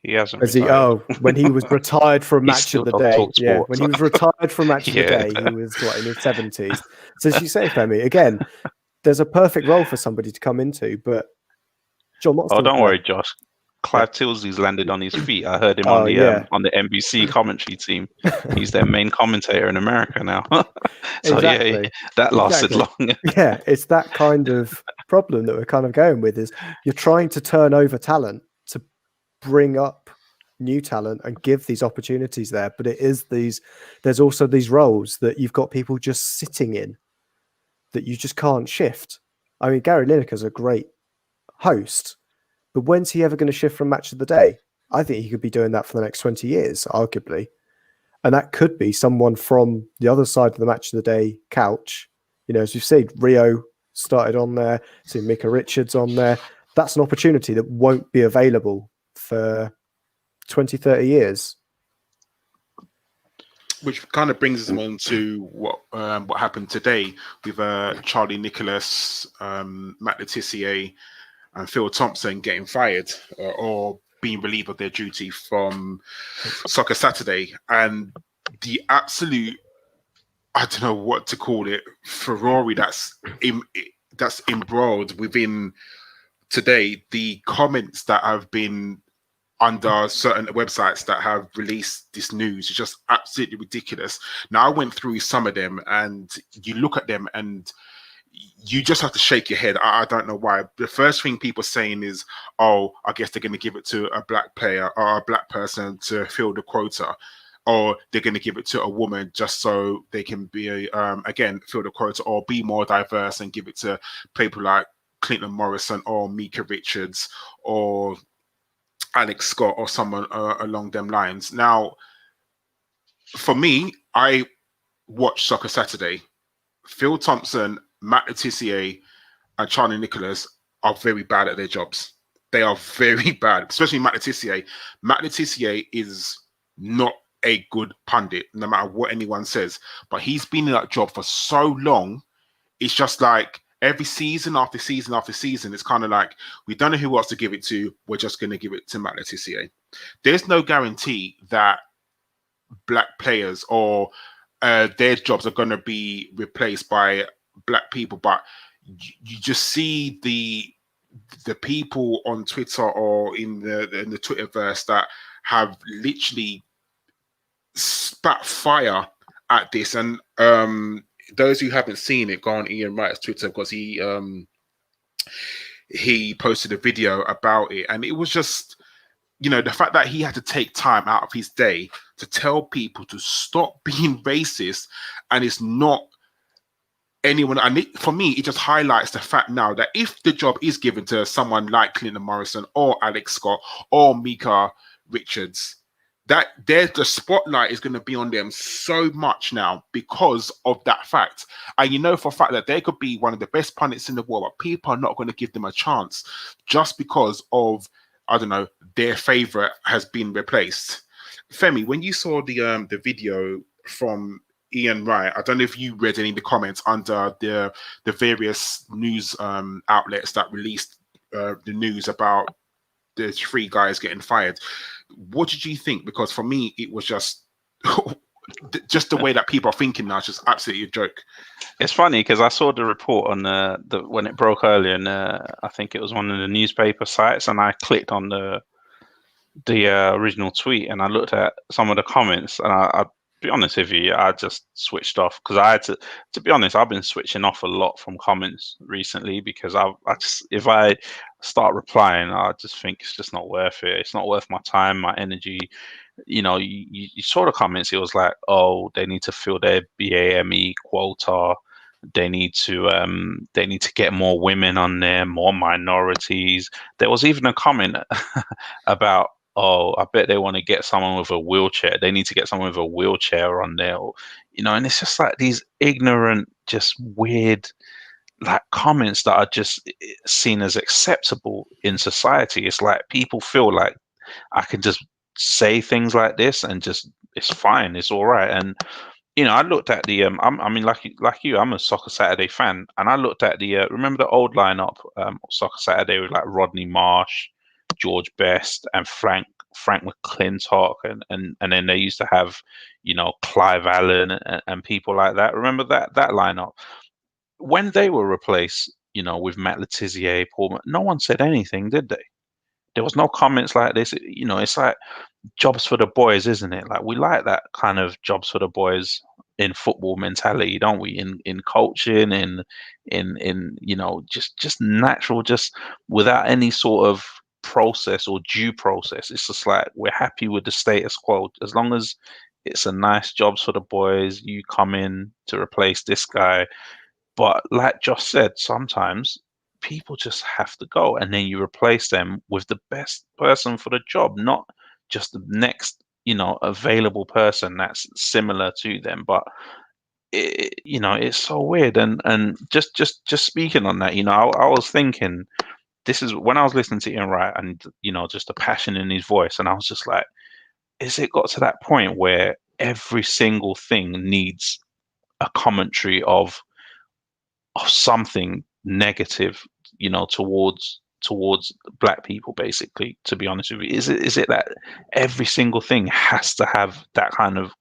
He hasn't As retired. when he was retired for a He match still of the does day. talk Yeah, sport. when he was retired for a match of the Yeah. day, he was in his 70s. So as you say, Femi, again, there's a perfect role for somebody to come into, but John Motson. Oh, don't worry, Josh. Clive Tilsley's landed on his feet. I heard him on the NBC commentary team. He's their main commentator in America now. So exactly. That lasted long. Yeah, it's that kind of problem that we're kind of going with, is you're trying to turn over talent to bring up new talent and give these opportunities there. But there's also these roles that you've got people just sitting in that you just can't shift. I mean, Gary Lineker's a great host, but when's he ever going to shift from match of the day? I think he could be doing that for the next 20 years, arguably. And that could be someone from the other side of the match of the day couch. As we've seen, Rio started on there, see Micah Richards on there. That's an opportunity that won't be available for 20, 30 years. Which kind of brings us on to what happened today with Charlie Nicholas, Matt Letizia, and Phil Thompson getting fired or being relieved of their duty from Soccer Saturday. And the absolute, I don't know what to call it, Ferrari that's embroiled within today, the comments that have been under certain websites that have released this news is just absolutely ridiculous. Now, I went through some of them, and you look at them and you just have to shake your head. I don't know why. The first thing people are saying is, oh, I guess they're going to give it to a black player or a black person to fill the quota, or they're going to give it to a woman just so they can be, again, fill the quota, or be more diverse and give it to people like Clinton Morrison or Micah Richards or Alex Scott or someone along them lines. Now, for me, I watched Soccer Saturday. Phil Thompson, Matt Letizia, and Charlie Nicholas are very bad at their jobs. They are very bad, especially Matt Letizia. Matt Letizia is not a good pundit, no matter what anyone says. But he's been in that job for so long, it's just like every season after season after season, it's kind of like, we don't know who else to give it to. We're just going to give it to Matt Letizia. There's no guarantee that black players or their jobs are going to be replaced by black people, but you just see the people on Twitter or in the Twitterverse that have literally spat fire at this. And those who haven't seen it, go on Ian Wright's Twitter, because he posted a video about it, and it was just, the fact that he had to take time out of his day to tell people to stop being racist, and it's not anyone. And for me, it just highlights the fact now that if the job is given to someone like Clinton Morrison or Alex Scott or Micah Richards, that the spotlight is going to be on them so much now because of that fact. And for a fact that they could be one of the best pundits in the world, but people are not going to give them a chance just because of, I don't know, their favorite has been replaced. Femi, when you saw the video from Ian Wright, I don't know if you read any of the comments under the various news outlets that released the news about the 3 guys getting fired. What did you think? Because for me, it was just the way that people are thinking now is just absolutely a joke. It's funny because I saw the report on when it broke earlier, and I think it was one of the newspaper sites, and I clicked on the original tweet, and I looked at some of the comments, and I'll be honest with you, I just switched off because I had to be honest, I've been switching off a lot from comments recently because if I start replying, I just think it's just not worth it. It's not worth my time, my energy. You saw the comments. It was like, oh, they need to fill their BAME quota. They need to get more women on there, more minorities. There was even a comment about, oh, I bet they want to get someone with a wheelchair. They need to get someone with a wheelchair on there, and it's just like these ignorant, just weird, like comments that are just seen as acceptable in society. It's like people feel like I can just say things like this and just it's fine, it's all right. And I looked at the I mean, like you, I'm a Soccer Saturday fan, and I looked at the remember the old lineup of Soccer Saturday with like Rodney Marsh, George Best, and Frank McClintock, and then they used to have, Clive Allen and people like that. Remember that lineup when they were replaced, with Matt Letizia, no one said anything, did they? There was no comments like this. It's like jobs for the boys, isn't it? Like we like that kind of jobs for the boys in football mentality, don't we? In coaching, in just natural, just without any sort of process or due process. It's just like we're happy with the status quo as long as it's a nice jobs for the boys. You come in to replace this guy, but like Josh said, sometimes people just have to go, and then you replace them with the best person for the job, not just the next, available person that's similar to them. But it's so weird. And just speaking on that, I was thinking, this is when I was listening to Ian Wright, and just the passion in his voice, and I was just like, is it got to that point where every single thing needs a commentary of something negative, towards black people, basically, to be honest with you? Is it that every single thing has to have that kind of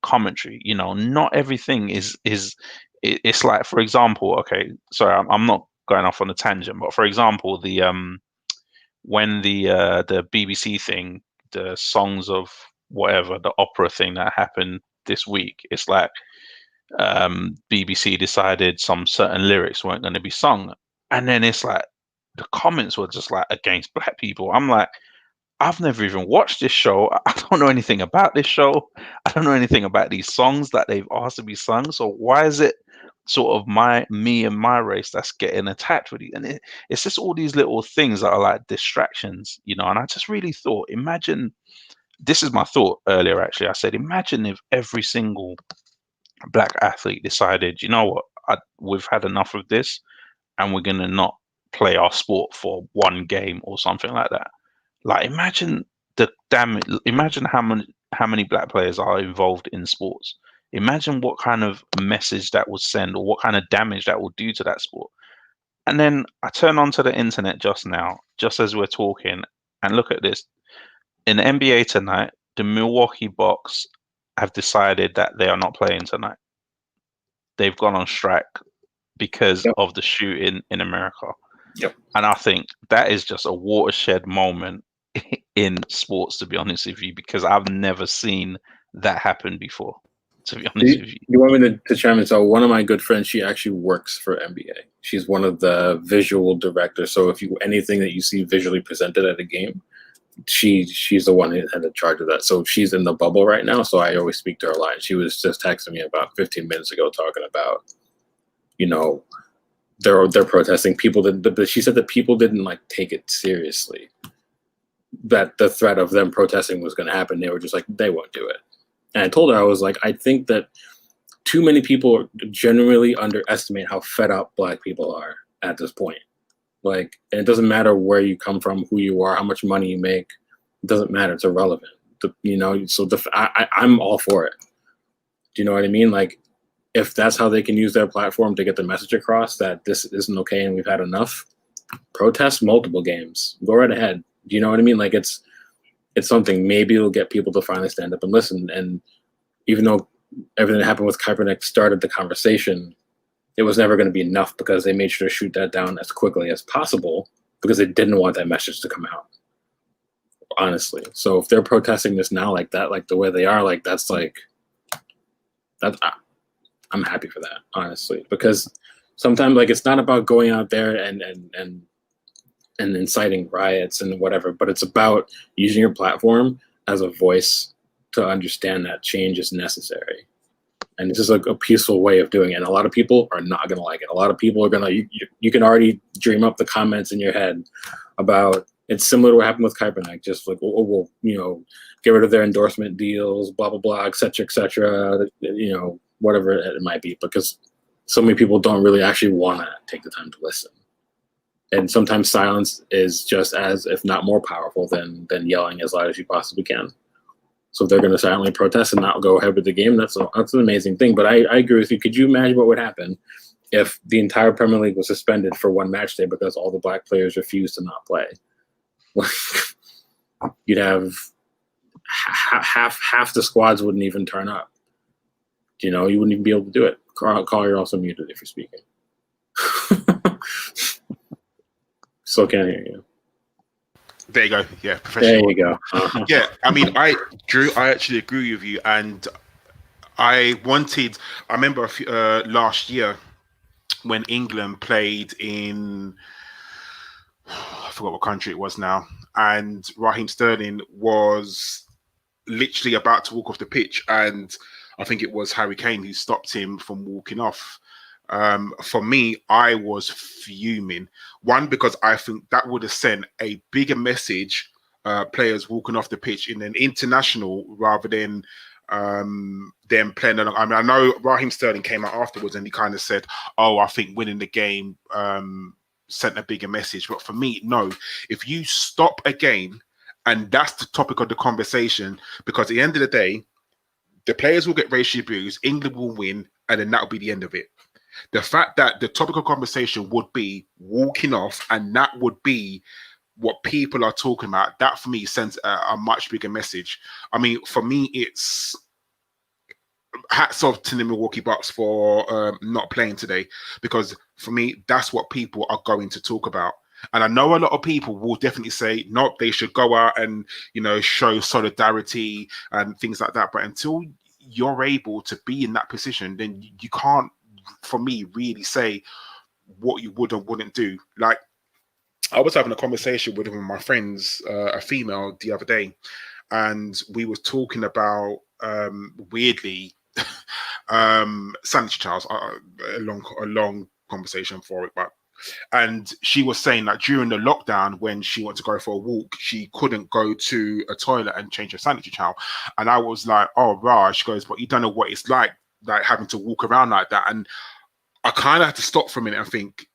commentary? Not everything it's like, for example, okay, sorry, I'm not going off on a tangent, but for example, the when the BBC thing, the songs of whatever, the opera thing that happened this week, it's like BBC decided some certain lyrics weren't going to be sung, and then it's like the comments were just like against black people. I'm like, I've never even watched this show. I don't know anything about this show. I don't know anything about these songs that they've asked to be sung. So why is it sort of me and my race that's getting attacked with it? And it's just all these little things that are like distractions, And I just really thought, imagine, this is my thought earlier, actually. I said, imagine if every single black athlete decided, you know what, we've had enough of this, and we're going to not play our sport for one game or something like that. Like, imagine the damage. Imagine how many black players are involved in sports. Imagine what kind of message that would send, or what kind of damage that would do to that sport. And then I turn onto the internet just now, just as we're talking, and look at this. In the NBA tonight, the Milwaukee Bucks have decided that they are not playing tonight. They've gone on strike because of the shooting in America. Yep. And I think that is just a watershed moment in sports, to be honest with you, because I've never seen that happen before, to be honest with you. You want me to chime in? So one of my good friends, she actually works for NBA. She's one of the visual directors. So if anything that you see visually presented at a game, she's the one who had in charge of that. So she's in the bubble right now, so I always speak to her a lot. She was just texting me about 15 minutes ago talking about, they're protesting. But she said that people didn't like take it seriously, that the threat of them protesting was going to happen. They were just like, they won't do it. And I told her, I was like, I think that too many people generally underestimate how fed up black people are at this point. Like, and it doesn't matter where you come from, who you are, how much money you make. It doesn't matter. It's irrelevant. So I'm all for it. Do you know what I mean? Like, if that's how they can use their platform to get the message across that this isn't okay and we've had enough, protest multiple games. Go right ahead. Do you know what I mean? Like, it's something. Maybe it'll get people to finally stand up and listen. And even though everything that happened with Kaepernick started the conversation, it was never going to be enough, because they made sure to shoot that down as quickly as possible because they didn't want that message to come out, honestly. So if they're protesting this now like that, like the way they are, like that's like that. I'm happy for that, honestly, because sometimes like it's not about going out there and inciting riots and whatever, but it's about using your platform as a voice to understand that change is necessary. And this is like a peaceful way of doing it. And a lot of people are not going to like it. A lot of people are going to, you can already dream up the comments in your head about, it's similar to what happened with Kaepernick, just like, we'll get rid of their endorsement deals, blah, blah, blah, et cetera, whatever it might be, because so many people don't really actually want to take the time to listen. And sometimes silence is just as, if not more powerful than yelling as loud as you possibly can. So if they're going to silently protest and not go ahead with the game, that's an amazing thing. But I agree with you. Could you imagine what would happen if the entire Premier League was suspended for one match day because all the black players refused to not play? You'd have half the squads wouldn't even turn up. You wouldn't even be able to do it. Karl, you're also muted if you're speaking. Still can't hear you. There you go. Yeah, professional. There you go. Uh-huh. Yeah, I mean, Drew, I actually agree with you, and I remember last year when England played in, I forgot what country it was now, and Raheem Sterling was literally about to walk off the pitch, and I think it was Harry Kane who stopped him from walking off. For me, I was fuming. One, because I think that would have sent a bigger message, players walking off the pitch in an international rather than them playing along. I mean, I know Raheem Sterling came out afterwards and he kind of said, "Oh, I think winning the game sent a bigger message." But for me, no. If you stop a game and that's the topic of the conversation, because at the end of the day, the players will get racially abused, England will win, and then that'll be the end of it. The fact that the topic of conversation would be walking off, and that would be what people are talking about, that for me sends a much bigger message. I mean, for me, it's hats off to the Milwaukee Bucks for not playing today, because for me, that's what people are going to talk about. And I know a lot of people will definitely say, no, they should go out and, show solidarity and things like that. But until you're able to be in that position, then you can't, for me, really say what you would or wouldn't do. Like, I was having a conversation with one of my friends, a female, the other day, and we were talking about, weirdly, sanitary towels, a long conversation for it, and she was saying that during the lockdown, when she wanted to go for a walk, she couldn't go to a toilet and change her sanitary towel. And I was like, oh, right. She goes, but you don't know what it's like having to walk around like that. And I kind of had to stop for a minute and think,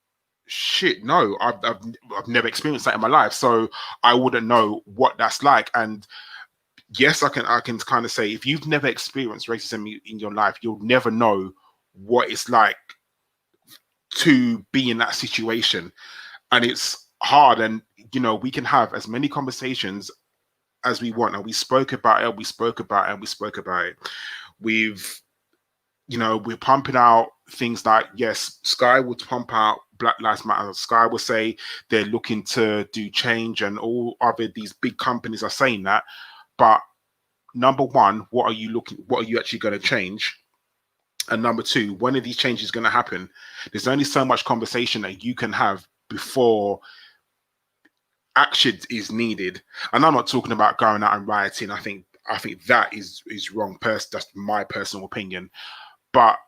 shit, no, I've never experienced that in my life. So I wouldn't know what that's like. And yes, I can kind of say, if you've never experienced racism in your life, you'll never know what it's like to be in that situation. And it's hard. And we can have as many conversations as we want, and we spoke about it, we're pumping out things like, yes, Sky would pump out Black Lives Matter. Sky will say they're looking to do change, and all these big companies are saying that. But number one, what are you actually going to change? And number two, when are these changes going to happen? There's only so much conversation that you can have before action is needed. And I'm not talking about going out and rioting. I think that is wrong. That's my personal opinion. But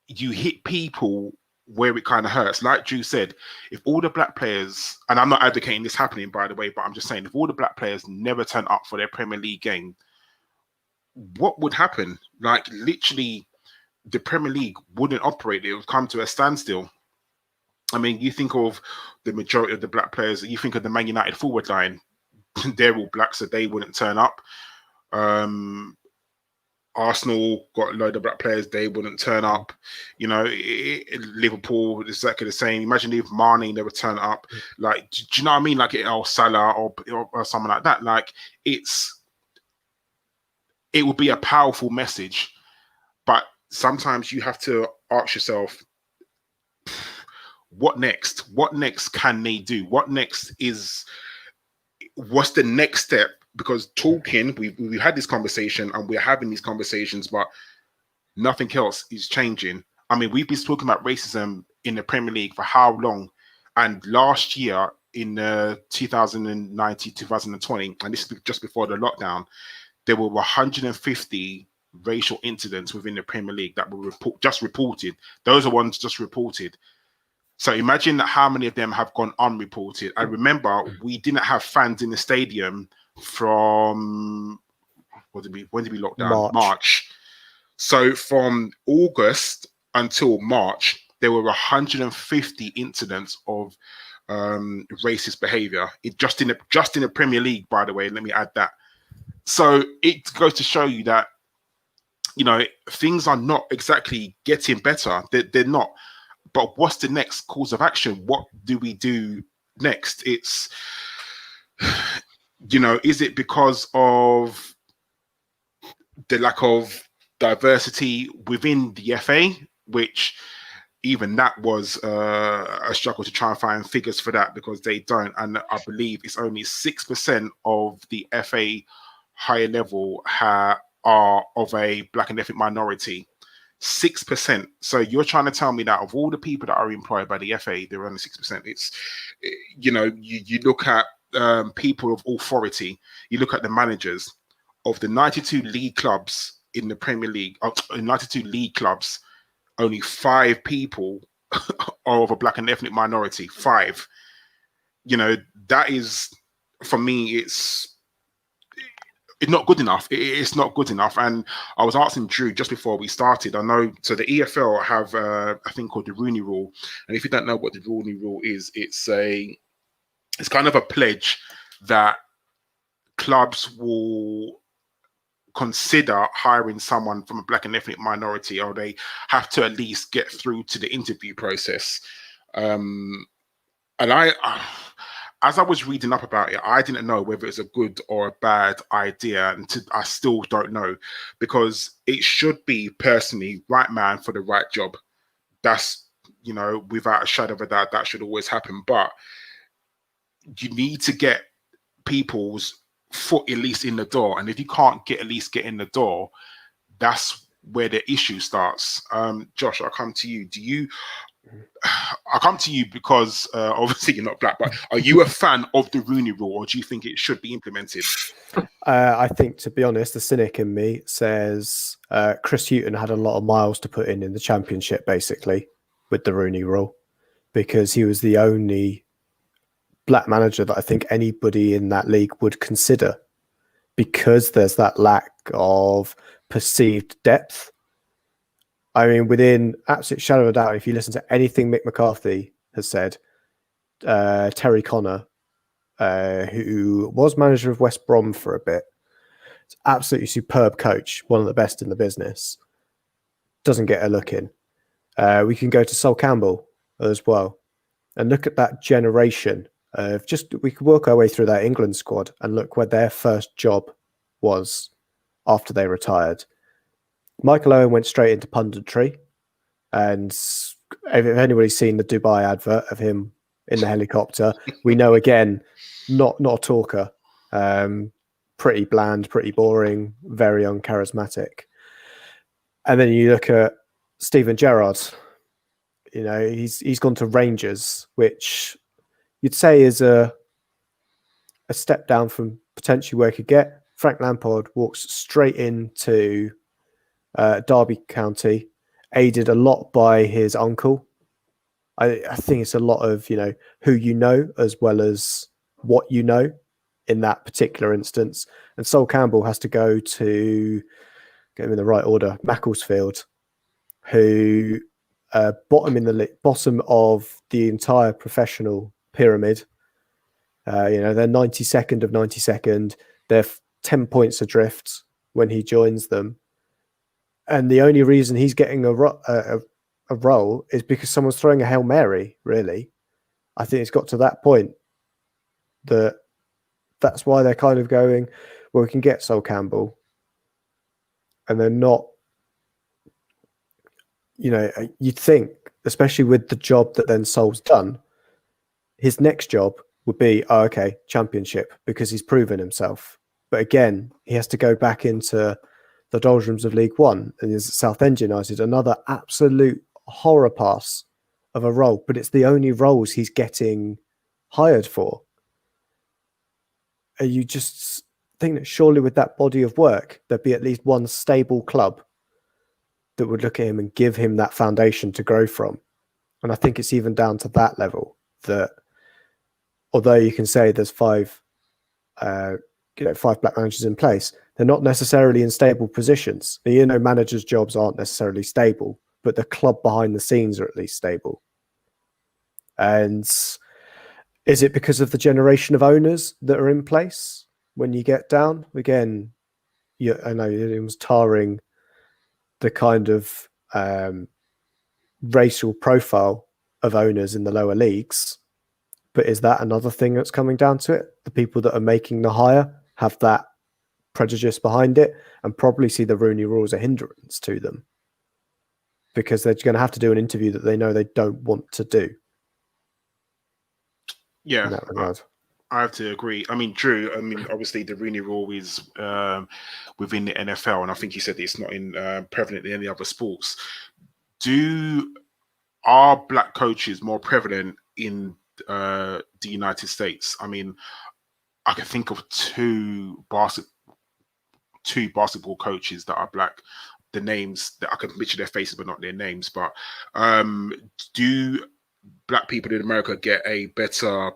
you hit people where it kind of hurts. Like Drew said, if all the black players, and I'm not advocating this happening, by the way, but I'm just saying, if all the black players never turn up for their Premier League game, what would happen? Like, literally, the Premier League wouldn't operate. It would come to a standstill. I mean, you think of the majority of the black players, you think of the Man United forward line, they're all black, so they wouldn't turn up. Arsenal got a load of black players, they wouldn't turn up. Liverpool is exactly the same. Imagine if Mane never turn up. Like, do you know what I mean? Like, Salah or someone like that. Like, it would be a powerful message. But sometimes you have to ask yourself, what next? What next can they do? What's the next step? Because talking, we've had this conversation and we're having these conversations, but nothing else is changing. I mean, we've been talking about racism in the Premier League for how long? And last year in 2019, 2020, and this is just before the lockdown, there were 150 racial incidents within the Premier League that were just reported. Those are ones just reported. So imagine how many of them have gone unreported. I remember we didn't have fans in the stadium from, when did we lock down? March. So from August until March, there were 150 incidents of racist behavior. Just in the Premier League, by the way. Let me add that. So it goes to show you that, you know, things are not exactly getting better. They're not. But what's the next course of action? What do we do next? It's, you know, is it because of the lack of diversity within the FA, which even that was a struggle to try and find figures for that, because they don't. And I believe it's only 6% of the FA higher level are of a black and ethnic minority. 6%. So you're trying to tell me that of all the people that are employed by the FA, they're only 6%. It's, you know, you look at people of authority, you look at the managers of the 92 league clubs in the Premier League, 92 league clubs, only 5 people are of a black and ethnic minority. 5. You know, that is, for me, it's not good enough. It's not good enough. And I was asking Drew just before we started. I know, so the EFL have a thing called the Rooney Rule. And if you don't know what the Rooney Rule is, it's kind of a pledge that clubs will consider hiring someone from a black and ethnic minority, or they have to at least get through to the interview process. And as I was reading up about it, I didn't know whether it's a good or a bad idea, and I still don't know, because it should be, personally, right man for the right job. That's, you know, without a shadow of a doubt, that should always happen. But you need to get people's foot at least in the door, and if you can't at least get in the door, that's where the issue starts. Josh, I'll come to you. I'll come to you because obviously you're not black, but are you a fan of the Rooney Rule, or do you think it should be implemented? I think, to be honest, the cynic in me says Chris Hughton had a lot of miles to put in the Championship, basically, with the Rooney Rule, because he was the only black manager that I think anybody in that league would consider, because there's that lack of perceived depth. I mean, within absolute shadow of a doubt, if you listen to anything Mick McCarthy has said, Terry Connor, who was manager of West Brom for a bit, absolutely superb coach, one of the best in the business, doesn't get a look in. We can go to Sol Campbell as well and look at that generation of we could work our way through that England squad and look where their first job was after they retired. Michael Owen went straight into punditry, and if anybody's seen the Dubai advert of him in the helicopter, we know, again, not a talker, pretty bland, pretty boring, very uncharismatic. And then you look at Steven Gerrard. You know, he's gone to Rangers, which you'd say is a step down from potentially where he could get. Frank Lampard walks straight into Derby County, aided a lot by his uncle. I think it's a lot of, you know, who you know as well as what you know in that particular instance. And Sol Campbell has to go to, get him in the right order, Macclesfield, who bottom of the entire professional pyramid. You know, they're 92nd of 92nd. They're 10 points adrift when he joins them. And the only reason he's getting a role is because someone's throwing a Hail Mary, really. I think it's got to that point that's why they're kind of going, well, we can get Sol Campbell. And they're not, you know, you'd think, especially with the job that then Sol's done, his next job would be, Championship, because he's proven himself. But again, he has to go back into the doldrums of League One, and is Southend United, another absolute horror pass of a role, but it's the only roles he's getting hired for. And you just think that surely with that body of work, there'd be at least one stable club that would look at him and give him that foundation to grow from. And I think it's even down to that level that, although you can say there's 5 black managers in place, they're not necessarily in stable positions. You know, managers' jobs aren't necessarily stable, but the club behind the scenes are at least stable. And is it because of the generation of owners that are in place when you get down? Again, I know it was tarring the kind of racial profile of owners in the lower leagues. But is that another thing that's coming down to it? The people that are making the hire have that prejudice behind it and probably see the Rooney Rule as a hindrance to them because they're going to have to do an interview that they know they don't want to do. Yeah, in that regard. I have to agree. I mean, Drew, obviously the Rooney Rule is within the NFL, and I think you said it's not prevalent in any other sports. Are black coaches more prevalent in the United States? I mean, I can think of two basketball coaches that are black. The names that I can picture their faces, but not their names. But do black people in America get a better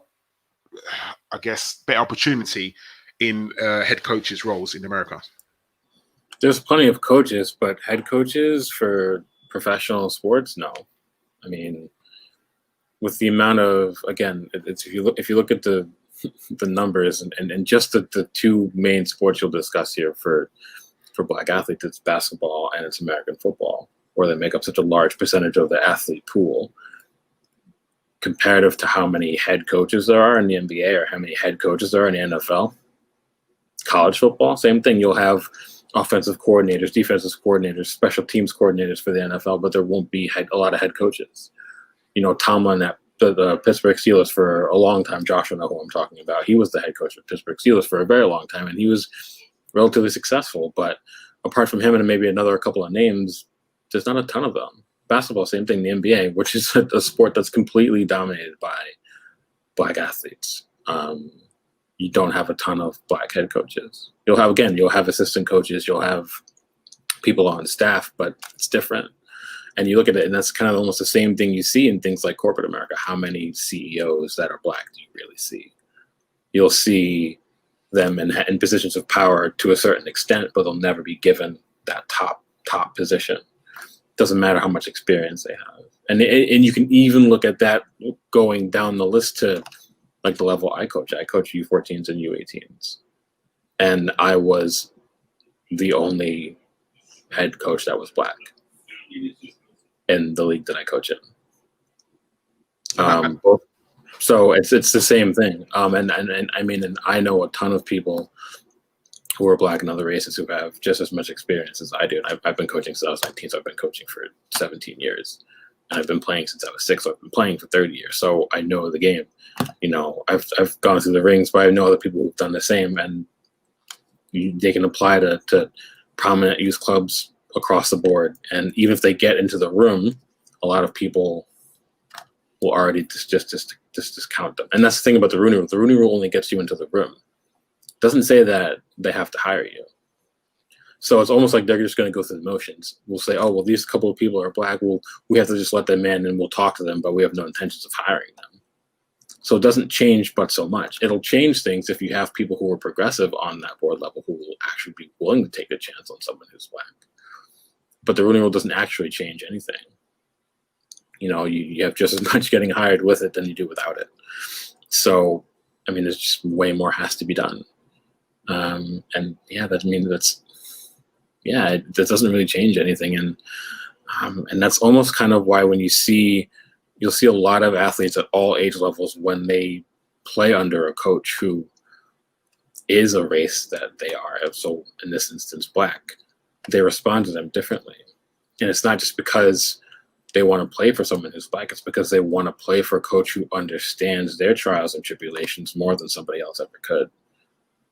opportunity in head coaches roles in America? There's plenty of coaches, but head coaches for professional sports, no. I mean, with the amount of, again, it's if you look at the numbers and just the two main sports you'll discuss here for black athletes, it's basketball and it's American football, where they make up such a large percentage of the athlete pool comparative to how many head coaches there are in the NBA or how many head coaches there are in the NFL. College football, same thing. You'll have offensive coordinators, defensive coordinators, special teams coordinators for the NFL, but there won't be a lot of head coaches. Tomlin at the Pittsburgh Steelers for a long time, Josh will know who I'm talking about. He was the head coach of Pittsburgh Steelers for a very long time, and he was relatively successful. But apart from him and maybe a couple of names, there's not a ton of them. Basketball, same thing, the NBA, which is a sport that's completely dominated by black athletes. You don't have a ton of black head coaches. You'll have assistant coaches, you'll have people on staff, but it's different. And you look at it, and that's kind of almost the same thing you see in things like corporate America. How many CEOs that are black do you really see? You'll see them in positions of power to a certain extent, but they'll never be given that top position. Doesn't matter how much experience they have. And you can even look at that going down the list to like the level I coach. I coach U14s and U18s. And I was the only head coach that was black in the league that I coach in. So it's the same thing. And I know a ton of people who are black and other races who have just as much experience as I do. And I've been coaching since I was 19, so I've been coaching for 17 years. And I've been playing since I was 6, so I've been playing for 30 years. So I know the game. I've gone through the rings, but I know other people who've done the same. And they can apply to prominent youth clubs across the board. And even if they get into the room, a lot of people will already just discount them. And that's the thing about the Rooney Rule. The Rooney Rule only gets you into the room. Doesn't say that they have to hire you. So it's almost like they're just going to go through the motions. We'll say, oh, well, these couple of people are black. We have to just let them in and we'll talk to them, but we have no intentions of hiring them. So it doesn't change but so much. It'll change things if you have people who are progressive on that board level who will actually be willing to take a chance on someone who's black. But the Rooney Rule doesn't actually change anything. You have just as much getting hired with it than you do without it. So, there's just way more has to be done. That doesn't really change anything. And that's almost kind of why when you'll see a lot of athletes at all age levels, when they play under a coach who is a race that they are, so in this instance, black, they respond to them differently. And it's not just because they want to play for someone who's black, it's because they want to play for a coach who understands their trials and tribulations more than somebody else ever could.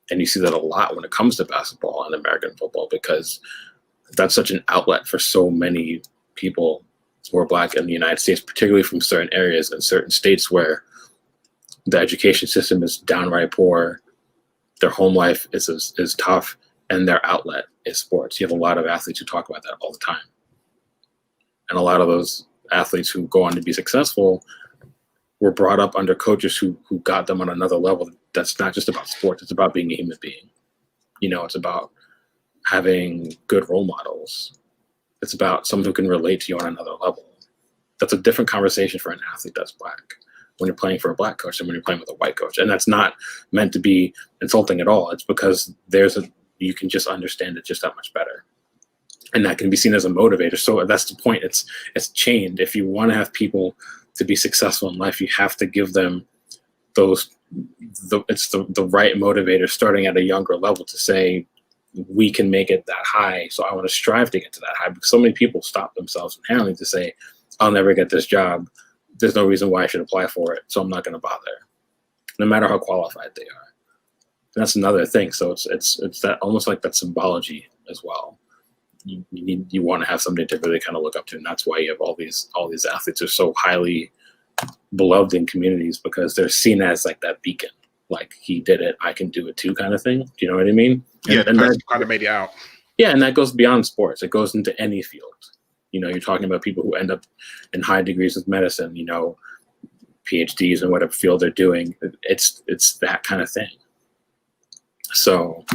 And you see that a lot when it comes to basketball and American football, because that's such an outlet for so many people who are black in the United States, particularly from certain areas and certain states where the education system is downright poor, their home life is tough, and their outlet is sports. You have a lot of athletes who talk about that all the time. And a lot of those athletes who go on to be successful were brought up under coaches who got them on another level. That's not just about sports. It's about being a human being. It's about having good role models. It's about someone who can relate to you on another level. That's a different conversation for an athlete that's black when you're playing for a black coach than when you're playing with a white coach. And that's not meant to be insulting at all. It's because there's you can just understand it just that much better. And that can be seen as a motivator. So that's the point. It's chained. If you want to have people to be successful in life, you have to give them the right motivator starting at a younger level to say, we can make it that high. So I want to strive to get to that high, because so many people stop themselves inherently to say, I'll never get this job. There's no reason why I should apply for it. So I'm not going to bother, no matter how qualified they are. And that's another thing. So it's that almost like that symbology as well. You want to have somebody to really kind of look up to, and that's why you have all these athletes are so highly beloved in communities, because they're seen as like that beacon, like he did it, I can do it too, kind of thing. Do you know what I mean? And that kind of made it out. Yeah, and that goes beyond sports. It goes into any field. You're talking about people who end up in high degrees of medicine, PhDs in whatever field they're doing. It's that kind of thing. So,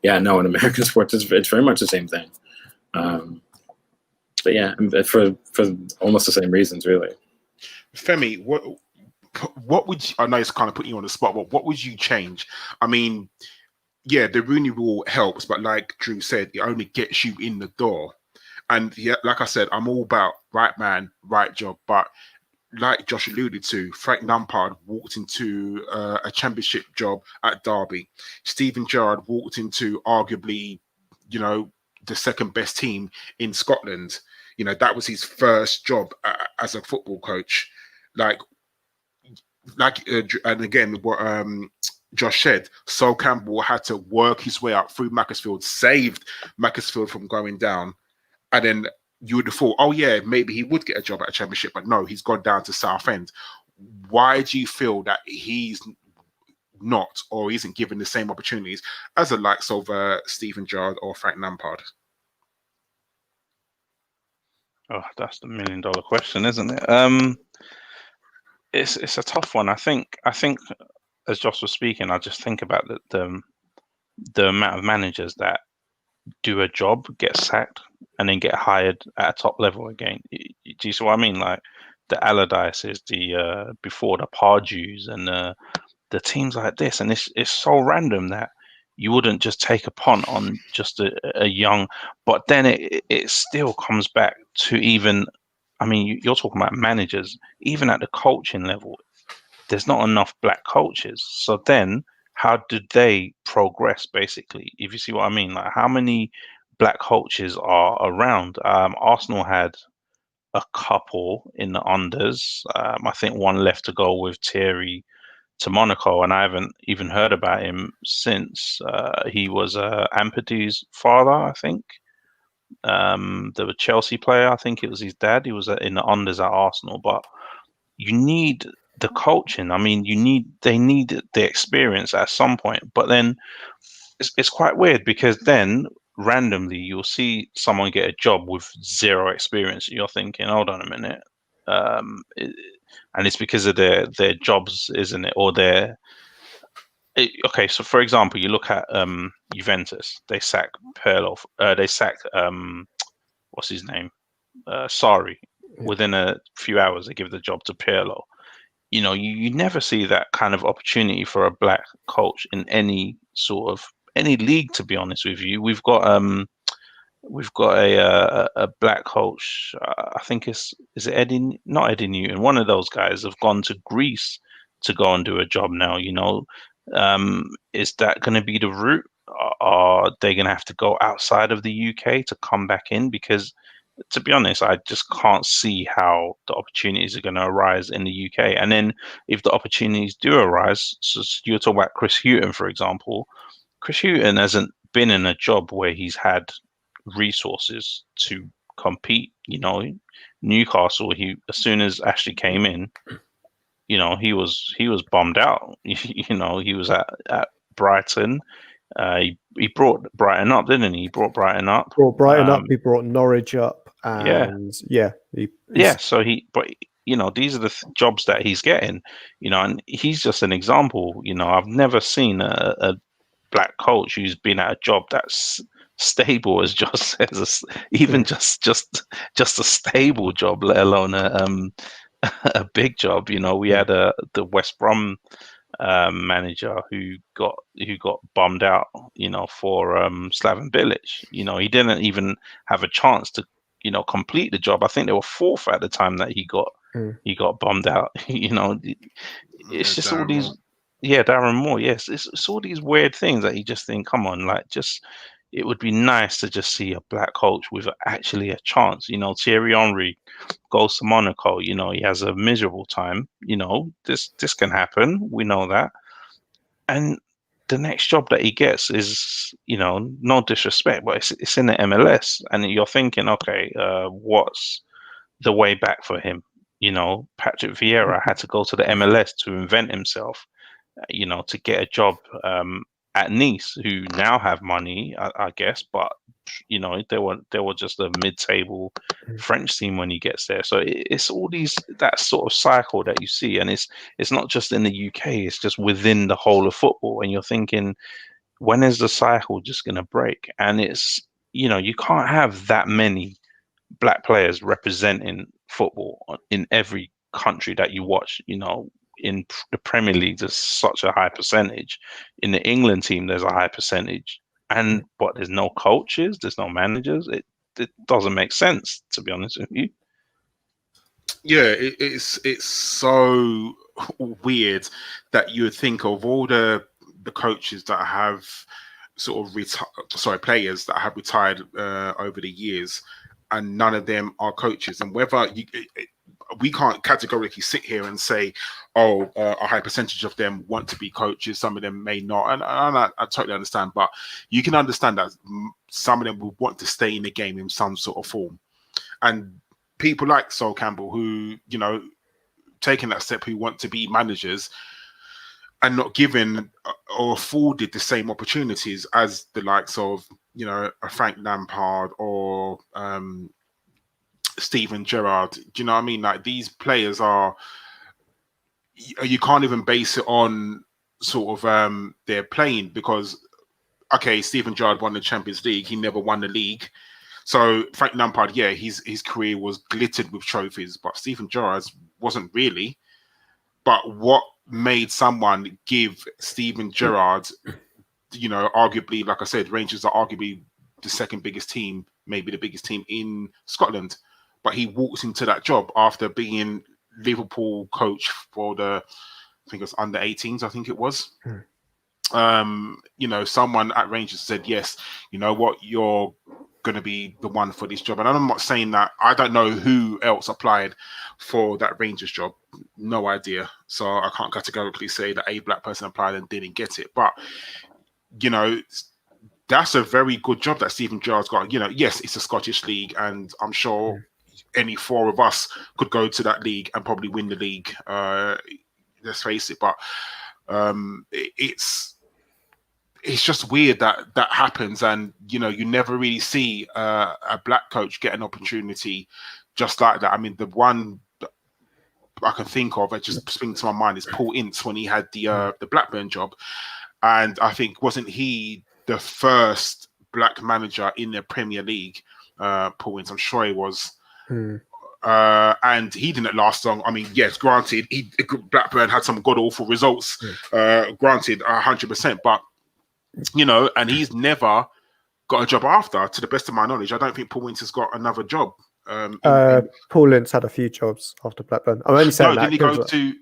yeah, no, in American sports, it's very much the same thing. But yeah, for almost the same reasons, really. Femi, what would you, I know it's kind of putting you on the spot, but what would you change? I mean, yeah, the Rooney Rule helps, but like Drew said, it only gets you in the door. And yeah, like I said, I'm all about right man, right job. But like Josh alluded to, Frank Lampard walked into a championship job at Derby. Steven Gerrard walked into arguably, the second best team in Scotland. That was his first job as a football coach. And again, what Josh said, Sol Campbell had to work his way up through Macclesfield, saved Macclesfield from going down. And then you would have thought, oh yeah, maybe he would get a job at a championship, but no, he's gone down to Southend. Why do you feel that he's not, or isn't given the same opportunities as the likes of Steven Gerrard or Frank Lampard? Oh, that's the $1 million question, isn't it? It's a tough one. I think as Josh was speaking, I just think about the amount of managers that do a job, get sacked, and then get hired at a top level again. Do you see what I mean? Like the Allardyces, the before the Pardew's, and the teams like this, and it's so random that you wouldn't just take a punt on just a young, but then it still comes back to even, I mean, you're talking about managers, even at the coaching level, there's not enough black coaches. So then how did they progress, basically? If you see what I mean, like how many black coaches are around? Arsenal had a couple in the unders. I think one left to go with Thierry to Monaco, and I haven't even heard about him since. He was Ampedu's father, I think. The Chelsea player, I think it was his dad. He was in the unders at Arsenal. But you need the coaching. I mean, they need the experience at some point. But then it's quite weird, because then randomly you'll see someone get a job with zero experience. You're thinking, hold on a minute. And it's because of their jobs, isn't it? Or okay, so for example, you look at Juventus. They sacked Pirlo. They sacked what's his name? Sarri. Within a few hours, they give the job to Pirlo. You never see that kind of opportunity for a black coach in any league. To be honest with you, we've got a black coach. I think is it Eddie? Not Eddie Newton. One of those guys have gone to Greece to go and do a job now. Is that going to be the route? Are they going to have to go outside of the UK to come back in? Because to be honest, I just can't see how the opportunities are going to arise in the UK. And then if the opportunities do arise, so you're talking about Chris Hughton, for example. Chris Hughton hasn't been in a job where he's had resources to compete. Newcastle, as soon as Ashley came in, he was bummed out. He was at Brighton. He brought Brighton up, didn't he? He brought Brighton up. He brought Norwich up. And so these are the jobs that he's getting, and he's just an example. I've never seen a black coach who's been at a job that's stable, as Josh says, even just a stable job, let alone a big job. We had the West Brom manager who got bummed out, for Slaven Bilic. He didn't even have a chance to, complete the job. I think they were fourth at the time that he got bummed out. It's just all these. Yeah, Darren Moore. Yes, it's all these weird things that you just think, come on, like just. It would be nice to just see a black coach with actually a chance. Thierry Henry goes to Monaco. He has a miserable time. This can happen. We know that. And the next job that he gets is, no disrespect, but it's in the MLS. And you're thinking, okay, what's the way back for him? Patrick Vieira had to go to the MLS to invent himself, to get a job at Nice, who now have money, I guess, but they were just a mid-table French team when he gets there. So it's all that sort of cycle that you see, and it's not just in the UK; it's just within the whole of football. And you're thinking, when is the cycle just going to break? And it's you can't have that many black players representing football in every country that you watch. In the Premier League, there's such a high percentage. In the England team, there's a high percentage. And there's no coaches, there's no managers. It doesn't make sense, to be honest with you. Yeah, it's so weird that you would think of all the coaches that have sort of players that have retired over the years, and none of them are coaches. And whether we can't categorically sit here and say, a high percentage of them want to be coaches. Some of them may not. And I totally understand. But you can understand that some of them will want to stay in the game in some sort of form. And people like Sol Campbell, who, taking that step, who want to be managers and not given or afforded the same opportunities as the likes of, a Frank Lampard or Steven Gerrard. Do you know what I mean? Like, these players you can't even base it on sort of their playing, because okay, Steven Gerrard won the Champions League, he never won the league. So Frank Lampard, yeah, his career was glittered with trophies, but Steven Gerrard wasn't really. But what made someone give Steven Gerrard, arguably, like I said, Rangers are arguably the second biggest team, maybe the biggest team in Scotland. But he walked into that job after being Liverpool coach for I think it was under 18s, I think it was. Someone at Rangers said, yes, you know what, you're going to be the one for this job. And I'm not saying that, I don't know who else applied for that Rangers job. No idea. So I can't categorically say that a black person applied and didn't get it. But, that's a very good job that Steven Gerrard's got. Yes, it's a Scottish league, and I'm sure any four of us could go to that league and probably win the league. Let's face it. But it's just weird that happens, and you never really see a black coach get an opportunity just like that. I mean, the one that I can think of that just springs to my mind is Paul Ince when he had the Blackburn job, and I think, wasn't he the first black manager in the Premier League? Paul Ince, I'm sure he was. And he didn't last long. I mean, yes, granted, Blackburn had some god awful results. Granted, 100%, but and he's never got a job after. To the best of my knowledge, I don't think Paul Ince has got another job. Paul Ince had a few jobs after Blackburn. I'm only saying did he go to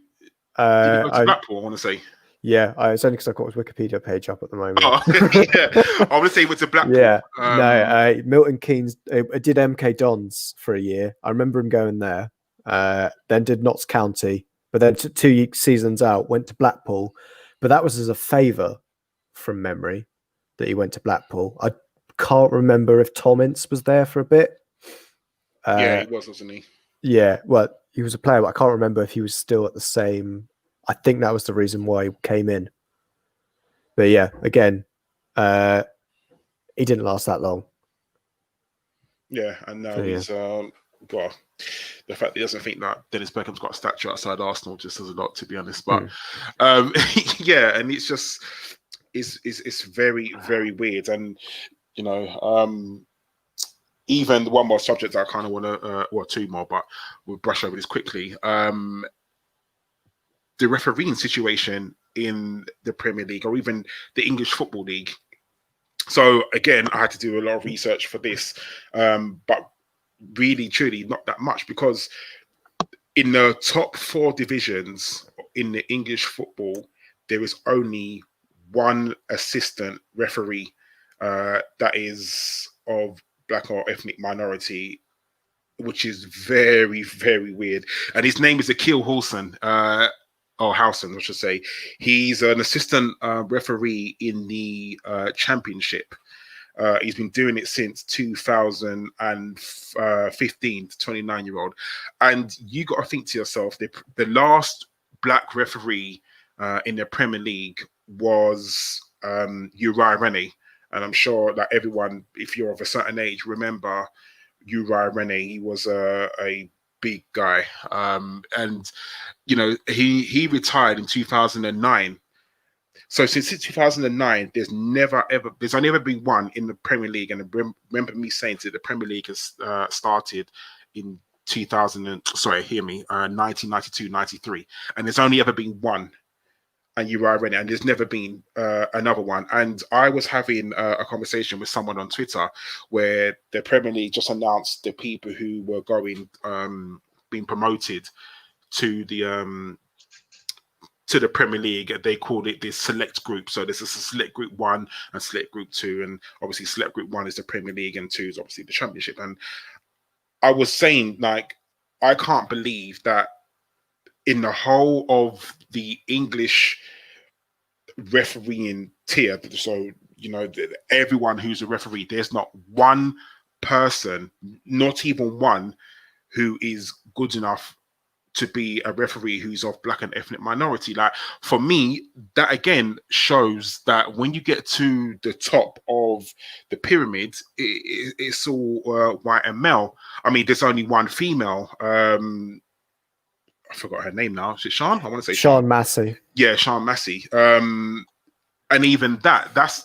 Blackpool? I want to say. Yeah, it's only because I've got his Wikipedia page up at the moment. Oh, yeah. I want to say he went to Blackpool. Yeah, no, Milton Keynes did MK Dons for a year. I remember him going there. Then did Notts County, but then 2 seasons out went to Blackpool. But that was as a favour from memory that he went to Blackpool. I can't remember if Tom Ince was there for a bit. Yeah, he was, wasn't he? Yeah, well, he was a player, but I can't remember if he was still at the same. I think that was the reason why he came in. But yeah, again, he didn't last that long. Yeah, and now he's well, the fact that he doesn't think that Dennis Beckham's got a statue outside Arsenal just says a lot, to be honest. But yeah, and it's just it's very, very weird. And even the one more subject I kind of want to, or two more, but we'll brush over this quickly. The refereeing situation in the Premier League or even the English Football League. So again, I had to do a lot of research for this, but really, truly not that much, because in the top 4 divisions in the English football, there is only one assistant referee that is of black or ethnic minority, which is very, very weird. And his name is Akil Housen, or Housen, I should say. He's an assistant referee in the championship. He's been doing it since 2015, 29-year-old. And you got to think to yourself, the last black referee in the Premier League was Uri Rennie. And I'm sure that everyone, if you're of a certain age, remember Uri Rennie. He was a big guy. And, you know, he retired in 2009. So since 2009, there's only ever been one in the Premier League. And I remember me saying that the Premier League has started in 1992-93. And there's only ever been one. And you are ready, and there's never been another one. And I was having a conversation with someone on Twitter where the Premier League just announced the people who were being promoted to the Premier League. They called it this select group. So there's a select group 1 and select group 2, and obviously select group 1 is the Premier League, and 2 is obviously the Championship. And I was saying, like, I can't believe that in the whole of the English refereeing tier, so, you know, everyone who's a referee, there's not one person, not even one, who is good enough to be a referee who's of black and ethnic minority. Like, for me, that again shows that when you get to the top of the pyramid, it's all white and male. I mean, there's only one female. I forgot her name now. Is it Sean? I want to say Sean Massey. Yeah, Sean Massey. And even that's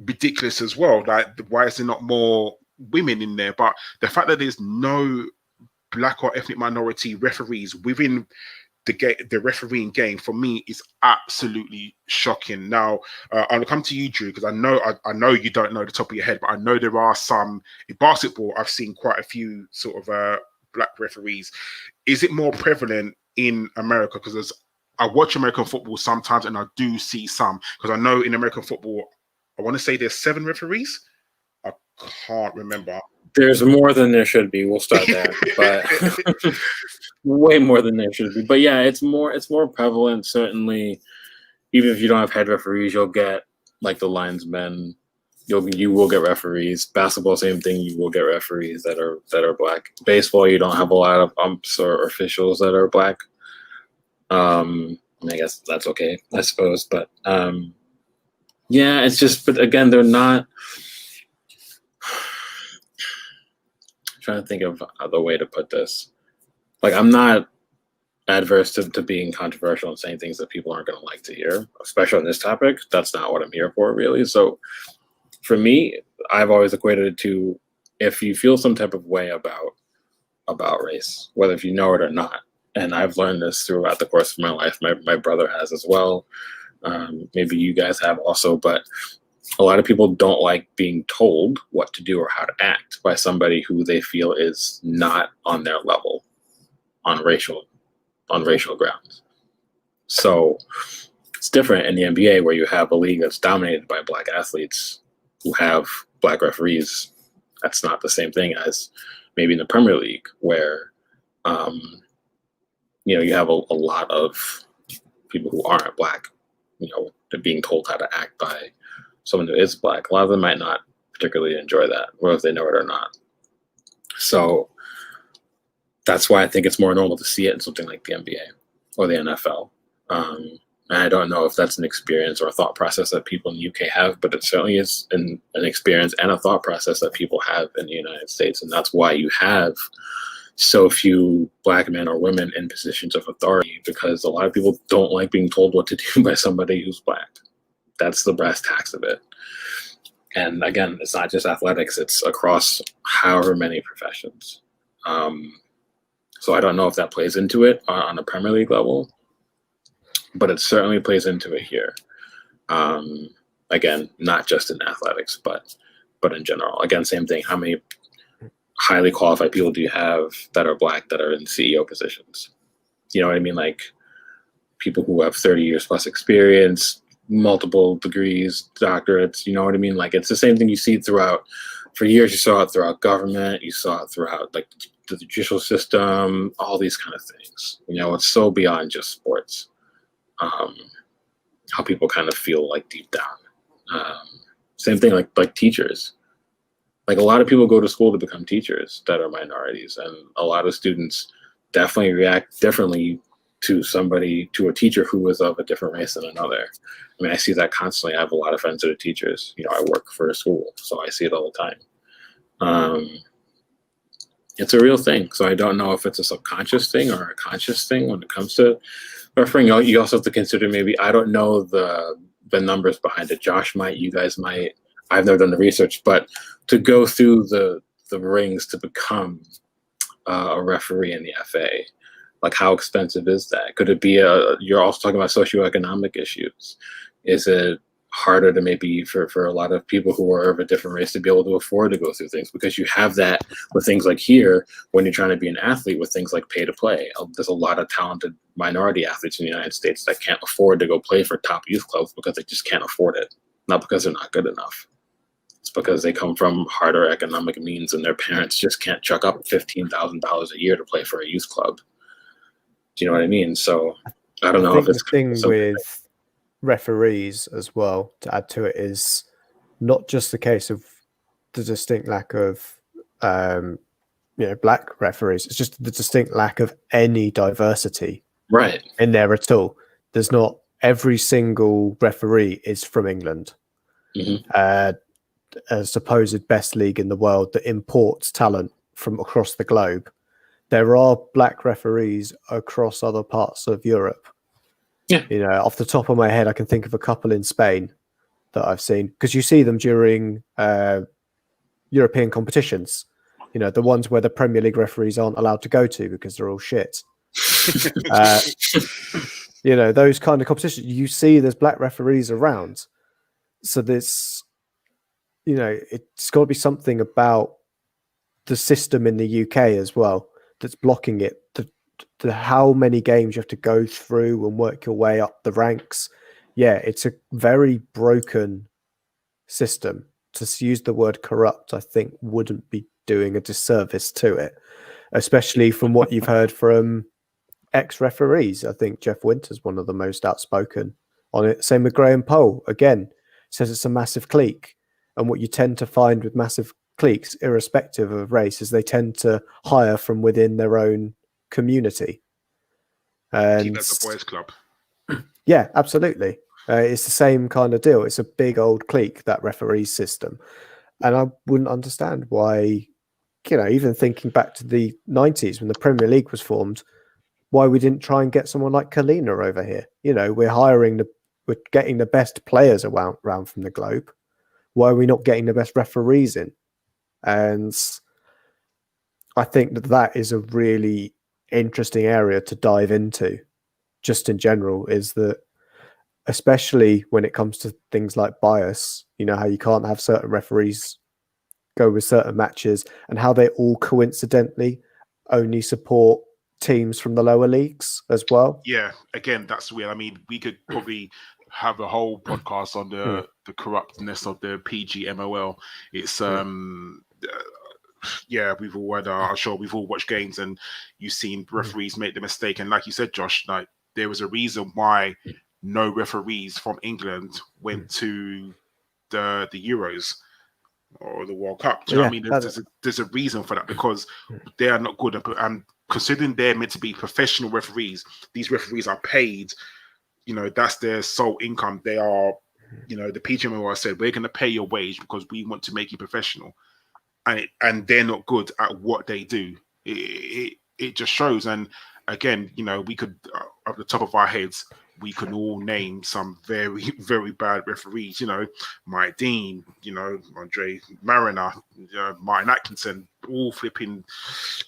ridiculous as well. Like, why is there not more women in there? But the fact that there's no black or ethnic minority referees within the refereeing game, for me, is absolutely shocking. Now, I'll come to you, Drew, because I know you don't know the top of your head, but I know there are some in basketball. I've seen quite a few sort of black referees. Is it more prevalent in America? Because I watch American football sometimes, and I do see some. Because I know in American football, I want to say there's 7 referees. I can't remember. There's more than there should be. We'll start there, but way more than there should be. But yeah, it's more prevalent. Certainly, even if you don't have head referees, you'll get like the linesmen. You will get referees. Basketball, same thing. You will get referees that are black. Baseball, you don't have a lot of umps or officials that are black. I guess that's okay, I suppose. But yeah, it's just. But again, they're not. I'm trying to think of the way to put this. Like, I'm not adverse to being controversial and saying things that people aren't going to like to hear, especially on this topic. That's not what I'm here for, really. So. For me, I've always equated it to, if you feel some type of way about race, whether if you know it or not. And I've learned this throughout the course of my life. My brother has as well. Maybe you guys have also. But a lot of people don't like being told what to do or how to act by somebody who they feel is not on their level on racial grounds. So it's different in the NBA, where you have a league that's dominated by black athletes who have black referees. That's not the same thing as maybe in the Premier League, where you have a lot of people who aren't black, they're being told how to act by someone who is black. A lot of them might not particularly enjoy that, whether if they know it or not. So that's why I think it's more normal to see it in something like the NBA or the NFL. And I don't know if that's an experience or a thought process that people in the UK have, but it certainly is an experience and a thought process that people have in the United States. And that's why you have so few black men or women in positions of authority, because a lot of people don't like being told what to do by somebody who's black. That's the brass tacks of it. And again, it's not just athletics, it's across however many professions. So I don't know if that plays into it on a Premier League level. but it certainly plays into it here. Again, not just in athletics, but in general. Again, same thing. How many highly qualified people do you have that are Black that are in CEO positions? You know what I mean? Like people who have 30 years plus experience, multiple degrees, doctorates, you know what I mean? Like it's the same thing you see throughout, for years you saw it throughout government, you saw it throughout like the judicial system, all these kind of things. You know, it's so beyond just sports. How people kind of feel like deep down. Same thing like teachers. Like a lot of people go to school to become teachers that are minorities, and a lot of students definitely react differently to a teacher who is of a different race than another. I mean, I see that constantly. I have a lot of friends that are teachers. You know, I work for a school, so I see it all the time. It's a real thing. So I don't know if it's a subconscious thing or a conscious thing when it comes to refereeing. You also have to consider maybe, I don't know the numbers behind it. Josh might, you guys might. I've never done the research, but to go through the rings to become a referee in the FA, like how expensive is that? Could it be you're also talking about socioeconomic issues. Is it harder to maybe for a lot of people who are of a different race to be able to afford to go through things? Because you have that with things like here, when you're trying to be an athlete, with things like pay to play. There's a lot of talented minority athletes in the United States that can't afford to go play for top youth clubs because they just can't afford it. Not because they're not good enough. It's because they come from harder economic means and their parents just can't chuck up $15,000 a year to play for a youth club. Do you know what I mean? So I don't know if it's the thing with referees as well, to add to it, is not just the case of the distinct lack of Black referees. It's just the distinct lack of any diversity in there at all. There's not every single referee is from England. Mm-hmm. A supposed best league in the world that imports talent from across the globe. There are Black referees across other parts of Europe. Yeah. You know, off the top of my head, I can think of a couple in Spain that I've seen, because you see them during European competitions. You know, the ones where the Premier League referees aren't allowed to go to because they're all shit. You know, those kind of competitions, you see there's Black referees around. So there's, you know, it's got to be something about the system in the UK as well that's blocking it. The how many games you have to go through and work your way up the ranks. Yeah, it's a very broken system. To use the word corrupt, I think, wouldn't be doing a disservice to it, especially from what you've heard from ex-referees. I think Jeff Winter's one of the most outspoken on it. Same with Graham Poll. Again, says it's a massive clique. And what you tend to find with massive cliques, irrespective of race, is they tend to hire from within their own community. And keep it as a boys' club. Yeah, absolutely. It's the same kind of deal. It's a big old clique, that referee system. And I wouldn't understand why, you know, even thinking back to the 90s when the Premier League was formed, why we didn't try and get someone like Kalina over here. You know, we're getting the best players around from the globe. Why are we not getting the best referees in? And I think that is a really interesting area to dive into, just in general, is that especially when it comes to things like bias, you know, how you can't have certain referees go with certain matches and how they all coincidentally only support teams from the lower leagues as well. Yeah, again, that's weird. I mean, we could probably have a whole podcast on the corruptness of the PGMOL. It's we've all had I'm sure we've all watched games and you've seen referees make the mistake. And like you said, Josh, like there was a reason why no referees from England went to the Euros or the World Cup. Do you know what I mean? There's a reason for that, because they are not good. And considering they're meant to be professional referees, these referees are paid. You know, that's their sole income. They are, you know, the PGMOL said, we're going to pay your wage because we want to make you professional. And they're not good at what they do. It just shows. And again, you know, we could, off the top of our heads, we can all name some very, very bad referees. You know, Mike Dean, you know, Andre Mariner, Martin Atkinson, all flipping,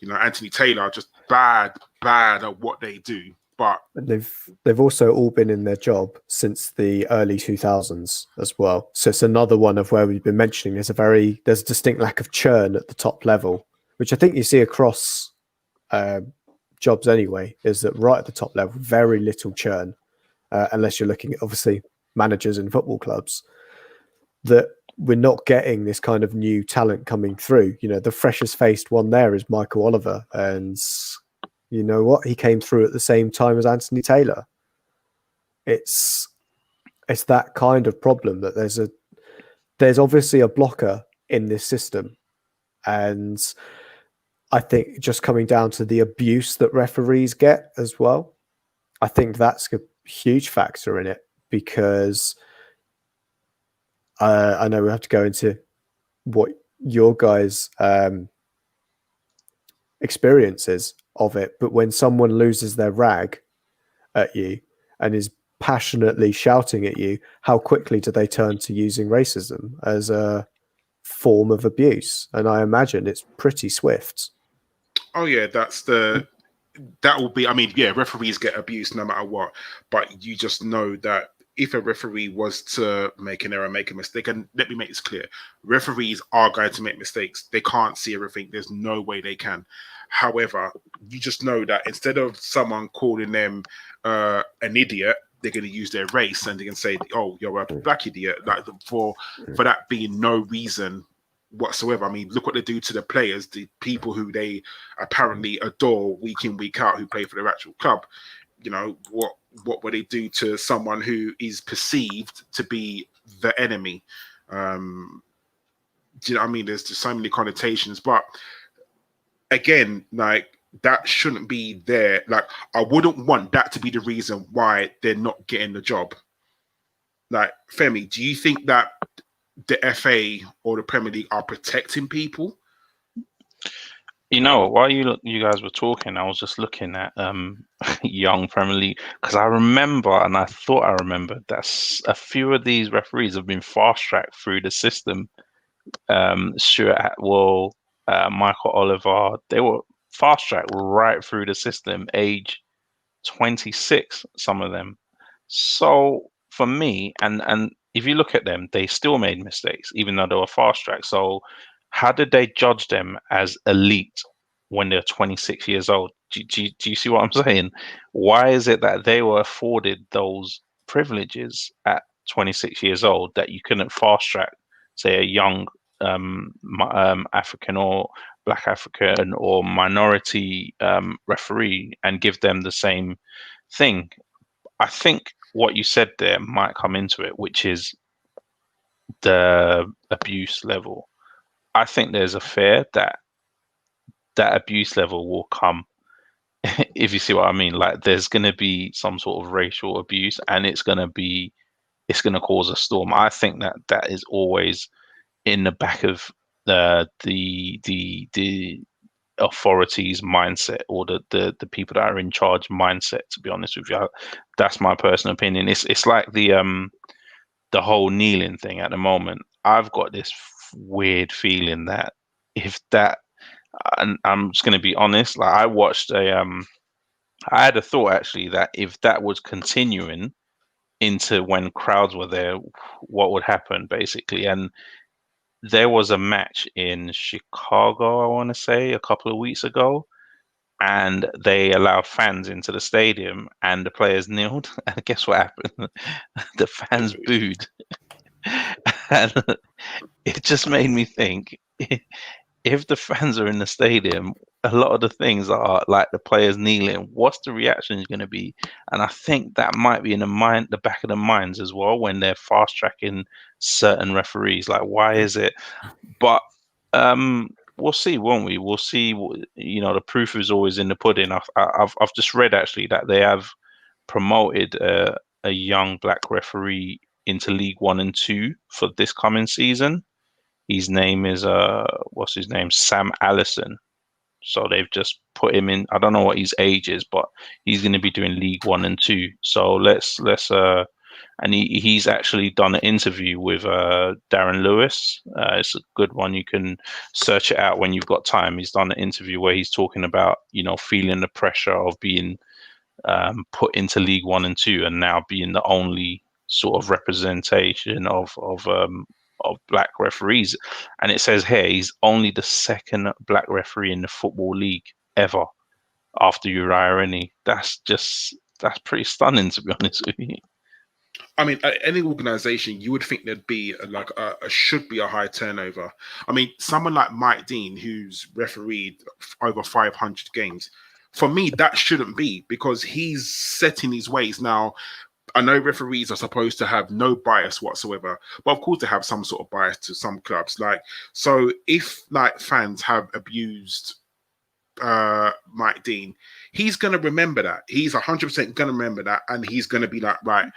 you know, Anthony Taylor, just bad at what they do. But And they've also all been in their job since the early 2000s as well. So it's another one of where we've been mentioning there's a distinct lack of churn at the top level, which I think you see across jobs anyway, is that right at the top level, very little churn, unless you're looking at obviously managers in football clubs, that we're not getting this kind of new talent coming through. You know, the freshest faced one there is Michael Oliver, and you know what? He came through at the same time as Anthony Taylor. It's that kind of problem that there's obviously a blocker in this system, and I think just coming down to the abuse that referees get as well, I think that's a huge factor in it, because I know we have to go into what your guys' experiences of it, but when someone loses their rag at you and is passionately shouting at you, how quickly do they turn to using racism as a form of abuse? And I imagine it's pretty swift. Oh yeah, that will be. I mean, yeah, referees get abused no matter what, but you just know that if a referee was to make an error, make a mistake, and let me make this clear, referees are going to make mistakes. They can't see everything. There's no way they can. However, you just know that instead of someone calling them an idiot, they're going to use their race and they can say, "Oh, you're a black idiot," like for that being no reason whatsoever. I mean, look what they do to the players, the people who they apparently adore week in, week out, who play for their actual club. You know, what would they do to someone who is perceived to be the enemy? Do you know what I mean? There's just so many connotations, but again, like, that shouldn't be there. Like, I wouldn't want that to be the reason why they're not getting the job. Like, Femi, do you think that the FA or the Premier League are protecting people? You know, while you guys were talking, I was just looking at young Premier League, because I remember, and I thought I remembered, that a few of these referees have been fast-tracked through the system. Stuart Atwell, Michael Oliver, they were fast-tracked right through the system, age 26, some of them. So for me, and if you look at them, they still made mistakes, even though they were fast-tracked. So how did they judge them as elite when they're 26 years old? Do you see what I'm saying? Why is it that they were afforded those privileges at 26 years old that you couldn't fast-track, say, a young African or Black African or minority referee and give them the same thing? I think what you said there might come into it, which is the abuse level. I think there's a fear that abuse level will come, if you see what I mean. Like, there's going to be some sort of racial abuse, and it's going to cause a storm. I think that is always in the back of the authorities' mindset, or the people that are in charge mindset. To be honest with you, that's my personal opinion. It's like the whole kneeling thing at the moment. I've got this weird feeling that if that, and I'm just going to be honest, like, I watched I had a thought actually that if that was continuing into when crowds were there, what would happen basically. And there was a match in Chicago, I want to say, a couple of weeks ago, and they allowed fans into the stadium, and the players kneeled. And guess what happened? The fans booed. And it just made me think, if the fans are in the stadium, a lot of the things are like the players kneeling. What's the reaction going to be? And I think that might be in the back of the minds as well, when they're fast tracking certain referees. Like, why is it? But we'll see, won't we? We'll see. You know, the proof is always in the pudding. I've just read actually that they have promoted a young black referee into League 1 and 2 for this coming season. His name is what's his name? Sam Allison. So they've just put him in. I don't know what his age is, but he's going to be doing League 1 and 2. So let's and he's actually done an interview with Darren Lewis. It's a good one. You can search it out when you've got time. He's done an interview where he's talking about, you know, feeling the pressure of being put into League One and Two, and now being the only sort of representation of black referees. And it says here he's only the second black referee in the Football League ever, after Uriah. That's pretty stunning, to be honest with you. I mean, at any organization, you would think there'd be should be a high turnover. I mean, someone like Mike Dean, who's refereed over 500 games, for me, that shouldn't be, because he's set in his ways. Now, I know referees are supposed to have no bias whatsoever, but of course they have some sort of bias to some clubs. Like, so if like fans have abused Mike Dean, he's going to remember that. He's 100% going to remember that, and he's going to be like, right,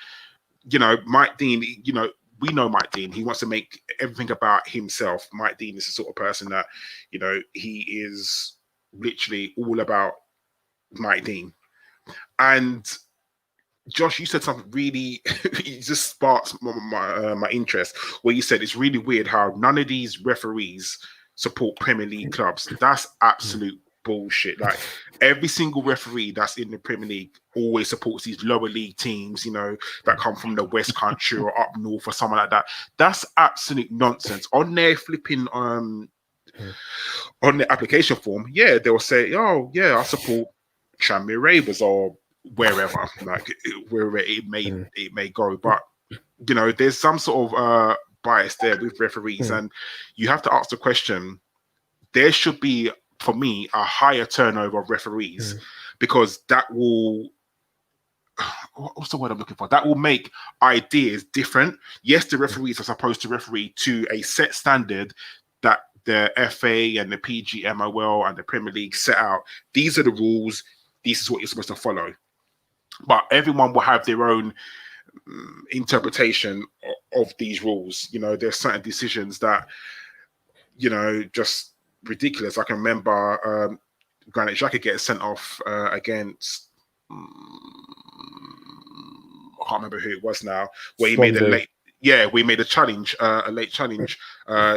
you know, Mike Dean, you know, we know Mike Dean. He wants to make everything about himself. Mike Dean is the sort of person that, you know, he is literally all about Mike Dean. And Josh, you said something really, it just sparks my interest, where you said it's really weird how none of these referees support Premier League clubs. That's absolute bullshit. Like, every single referee that's in the Premier League always supports these lower league teams, you know, that come from the West Country or up north or something like that. That's absolute nonsense. On their flipping on the application form, yeah, they'll say, oh yeah, I support Tranmere Ravens or wherever, like wherever it may go. But you know, there's some sort of bias there with referees, and you have to ask the question. There should be, for me, a higher turnover of referees, because that will, what's the word I'm looking for? That will make ideas different. Yes, the referees are supposed to referee to a set standard that the FA and the PGMOL and the Premier League set out. These are the rules. This is what you're supposed to follow. But everyone will have their own interpretation of these rules. You know, there's certain decisions that, you know, just ridiculous. I can remember Granit Xhaka getting sent off against, I can't remember who it was now, where he made a late, we made a challenge, a late challenge,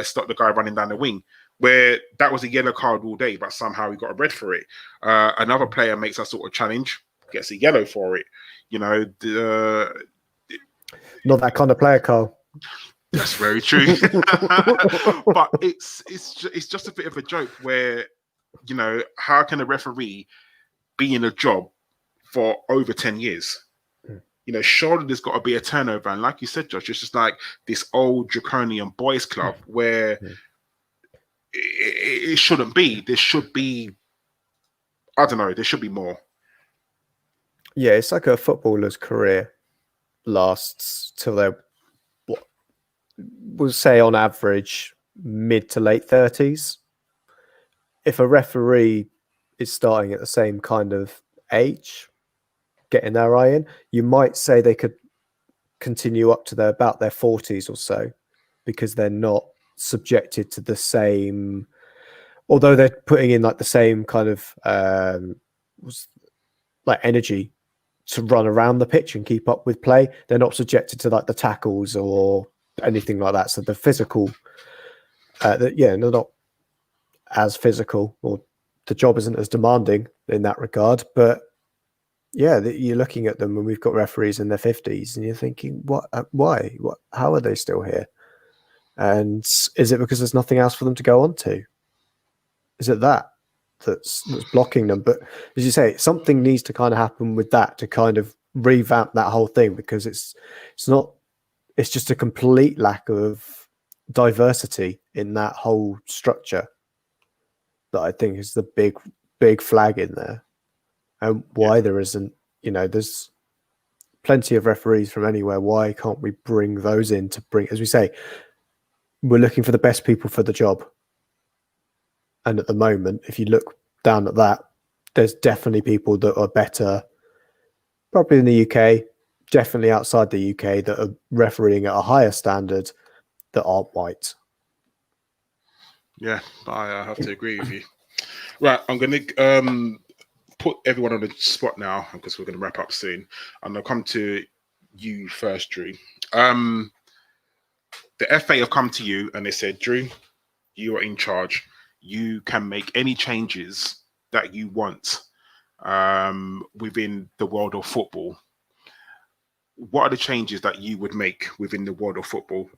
stopped the guy running down the wing, where that was a yellow card all day, but somehow he got a red for it. Another player makes a sort of challenge, gets a yellow for it. You know, not that kind of player, Karl. That's very true. But it's just a bit of a joke where, you know, how can a referee be in a job for over 10 years? You know, surely there's got to be a turnover. And like you said, Josh, it's just like this old draconian boys club where it shouldn't be. There should be, I don't know, there should be more. Yeah, it's like a footballer's career lasts till they're, we'll say on average, mid to late 30s. If a referee is starting at the same kind of age, getting their eye in, you might say they could continue up to about their 40s or so, because they're not subjected to the same, although they're putting in like the same kind of like energy to run around the pitch and keep up with play. They're not subjected to like the tackles or anything like that. So the physical, they're not as physical, or the job isn't as demanding in that regard. But yeah, you're looking at them, and we've got referees in their 50s, and you're thinking, what? Why? What? How are they still here? And is it because there's nothing else for them to go on to? Is it that's blocking them? But as you say, something needs to kind of happen with that to kind of revamp that whole thing, because it's just a complete lack of diversity in that whole structure that I think is the big flag in there. And why there isn't, you know, there's plenty of referees from anywhere. Why can't we bring those in to bring, as we say, we're looking for the best people for the job. And at the moment, if you look down at that, there's definitely people that are better, probably in the UK, definitely outside the UK, that are refereeing at a higher standard that aren't white. Yeah, I have to agree with you. Right, I'm going to put everyone on the spot now, because we're going to wrap up soon. I'm going to come to you first, Drew. The FA have come to you and they said, Drew, you are in charge. You can make any changes that you want within the world of football. What are the changes that you would make within the world of football?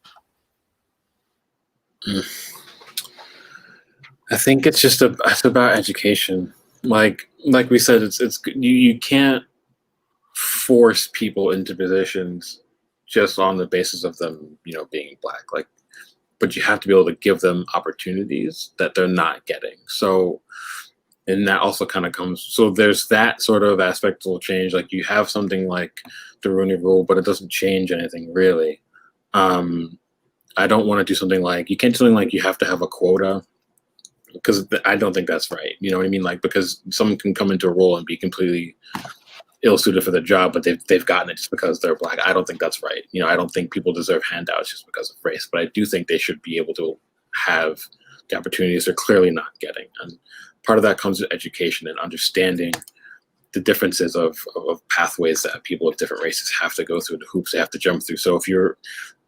I think it's about education. Like we said, it's you can't force people into positions just on the basis of them, being black. But you have to be able to give them opportunities that they're not getting. So, and that also kind of comes. So there's that sort of aspect will change. Like you have something like the Rooney Rule, but it doesn't change anything really. I don't want to do something like you can't do something like you have to have a quota, because I don't think that's right. You know what I mean? Like, because someone can come into a role and be completely ill-suited for the job, but they've gotten it just because they're black. I don't think that's right. I don't think people deserve handouts just because of race, but I do think they should be able to have the opportunities they're clearly not getting. And part of that comes with education and understanding the differences of pathways that people of different races have to go through, the hoops they have to jump through. So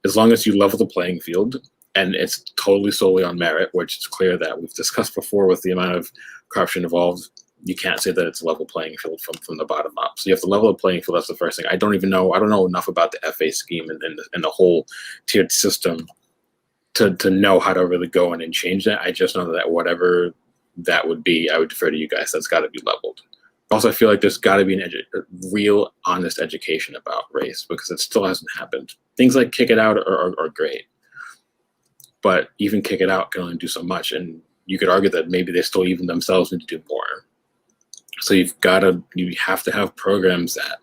as long as you level the playing field, and it's totally solely on merit, which is clear that we've discussed before with the amount of corruption involved, you can't say that it's a level playing field from the bottom up. So you have to level the playing field. That's the first thing. I don't know enough about the FA scheme and the whole tiered system to know how to really go in and change that. I just know that whatever that would be, I would defer to you guys. That's got to be leveled. Also, I feel like there's got to be a real, honest education about race, because it still hasn't happened. Things like kick it out are great, but even kick it out can only do so much. And you could argue that maybe they still even themselves need to do more. So you have to have programs that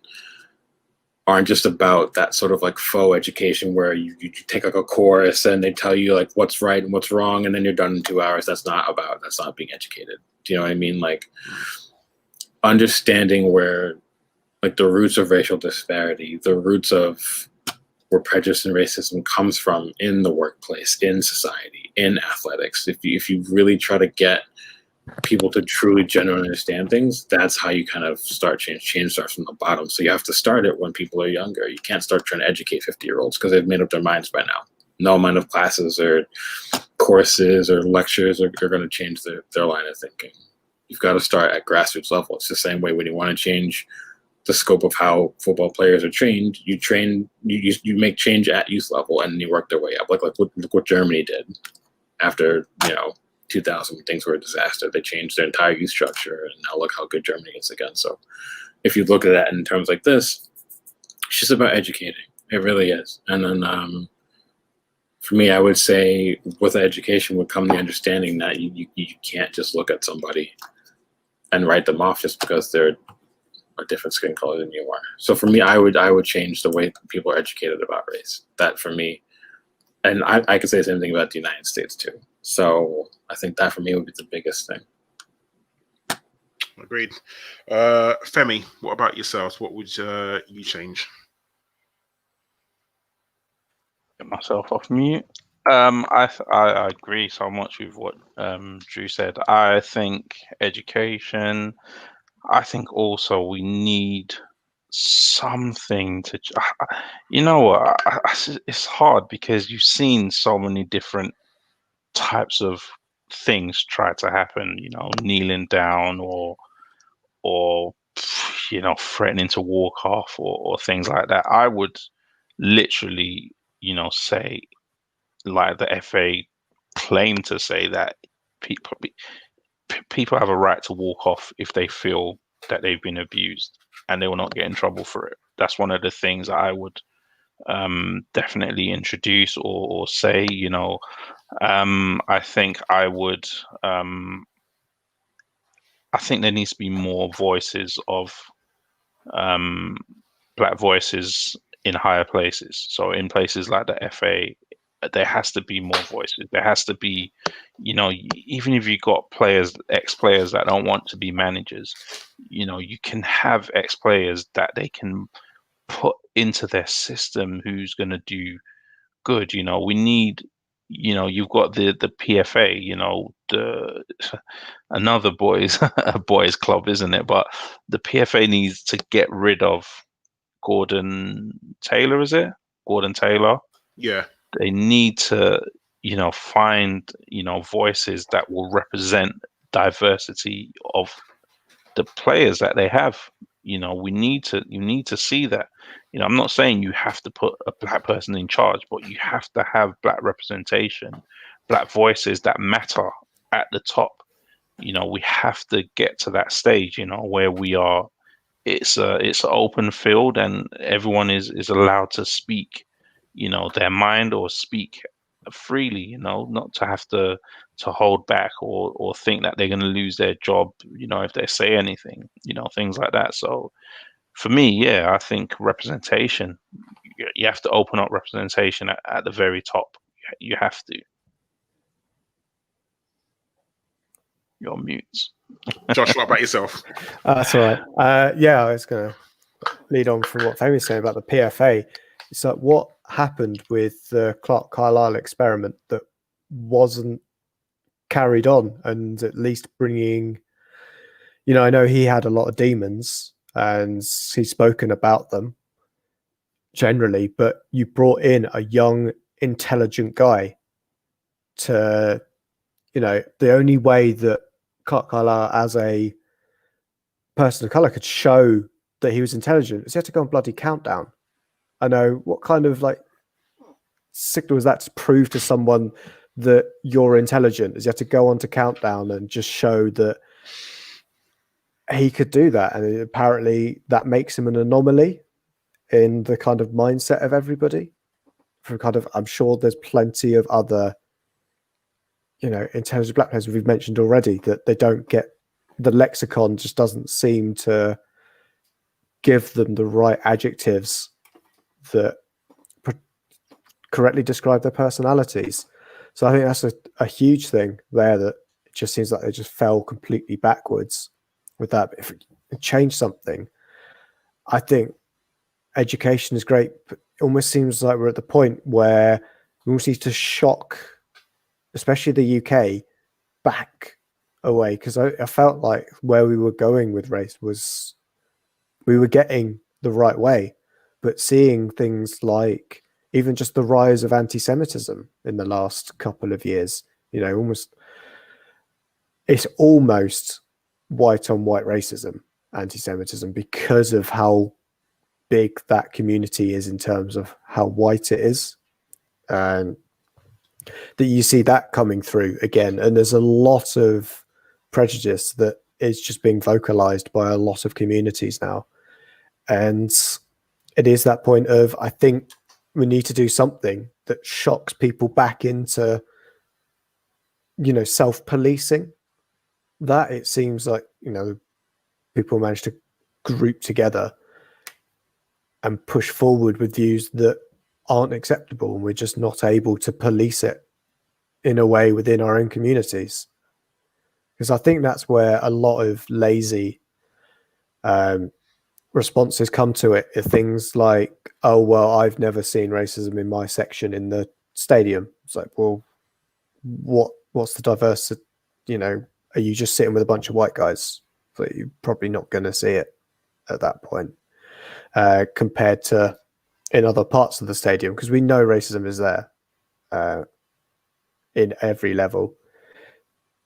aren't just about that sort of like faux education where you take like a course and they tell you like what's right and what's wrong, and then you're done in 2 hours. That's not being educated. Do you know what I mean? Like, understanding where like the roots of racial disparity, the roots of where prejudice and racism comes from in the workplace, in society, in athletics. If you really try to get people to truly genuinely understand things, that's how you kind of start change. Change starts from the bottom. So you have to start it when people are younger. You can't start trying to educate 50-year-olds because they've made up their minds by now. No amount of classes or courses or lectures are going to change their line of thinking. You've got to start at grassroots level. It's the same way when you want to change the scope of how football players are trained. You make change at youth level, and you work their way up. Look what Germany did after 2000, when things were a disaster. They changed their entire youth structure, and now look how good Germany is again. So if you look at that in terms like this, it's just about educating. It really is. And then for me, I would say with education would come the understanding that you can't just look at somebody and write them off just because they're a different skin color than you are. So for me, I would change the way people are educated about race. That for me, and I could say the same thing about the United States too. So I think that for me would be the biggest thing. Agreed. Femi, what about yourselves? What would you change? Get myself off mute. I agree so much with what Drew said. I think education. I think also we need something to. You know what? It's hard because you've seen so many different types of things try to happen. Kneeling down or threatening to walk off or things like that. I would literally, say, like the FA claim to say, that people have a right to walk off if they feel that they've been abused, and they will not get in trouble for it. That's one of the things I would definitely introduce or say. I think I would. I think there needs to be more voices of black voices in higher places. So in places like the FA, there has to be more voices. There has to be, even if you got ex-players that don't want to be managers, you can have ex-players that they can put into their system who's going to do good. We need, you've got the PFA, another a boys club, isn't it? But the PFA needs to get rid of Gordon Taylor, is it? Gordon Taylor? Yeah. They need to, find, voices that will represent diversity of the players that they have. You need to see that. I'm not saying you have to put a black person in charge, but you have to have black representation, black voices that matter at the top. We have to get to that stage, where we are. It's an open field, and everyone is allowed to speak, their mind, or speak freely. Not to have to hold back or think that they're going to lose their job, if they say anything, things like that. So for me, yeah, I think representation. You have to open up representation at the very top. You have to. You're on mute. Josh, what about yourself? That's all right. Yeah, I was going to lead on from what Femi was saying about the PFA. It's like, what happened with the Clark Carlisle experiment that wasn't carried on, and at least bringing, I know he had a lot of demons and he's spoken about them generally, but you brought in a young, intelligent guy to, the only way that Clark Carlisle as a person of colour could show that he was intelligent is he had to go on bloody Countdown. I know, what kind of signal was that to prove to someone that you're intelligent? Is you have to go on to Countdown and just show that he could do that, and apparently that makes him an anomaly in the kind of mindset of everybody. I'm sure there's plenty of other, intelligent black players we've mentioned already that they don't get, the lexicon just doesn't seem to give them the right adjectives that correctly describe their personalities. So I think that's a huge thing there, that it just seems like they just fell completely backwards with that. If it changed something, I think education is great, but it almost seems like we're at the point where we almost need to shock, especially the UK, back away, because I felt like where we were going with race was we were getting the right way, but seeing things like even just the rise of anti-Semitism in the last couple of years, it's almost white on white racism, anti-Semitism, because of how big that community is in terms of how white it is, and that you see that coming through again. And there's a lot of prejudice that is just being vocalized by a lot of communities now, and it is that point of, I think we need to do something that shocks people back into self-policing. That it seems like people manage to group together and push forward with views that aren't acceptable, and we're just not able to police it in a way within our own communities. Because I think that's where a lot of lazy responses come to it. Things like, oh, well, I've never seen racism in my section in the stadium. It's like, well, what's the diversity? Are you just sitting with a bunch of white guys? So you're probably not going to see it at that point, compared to in other parts of the stadium, because we know racism is there in every level.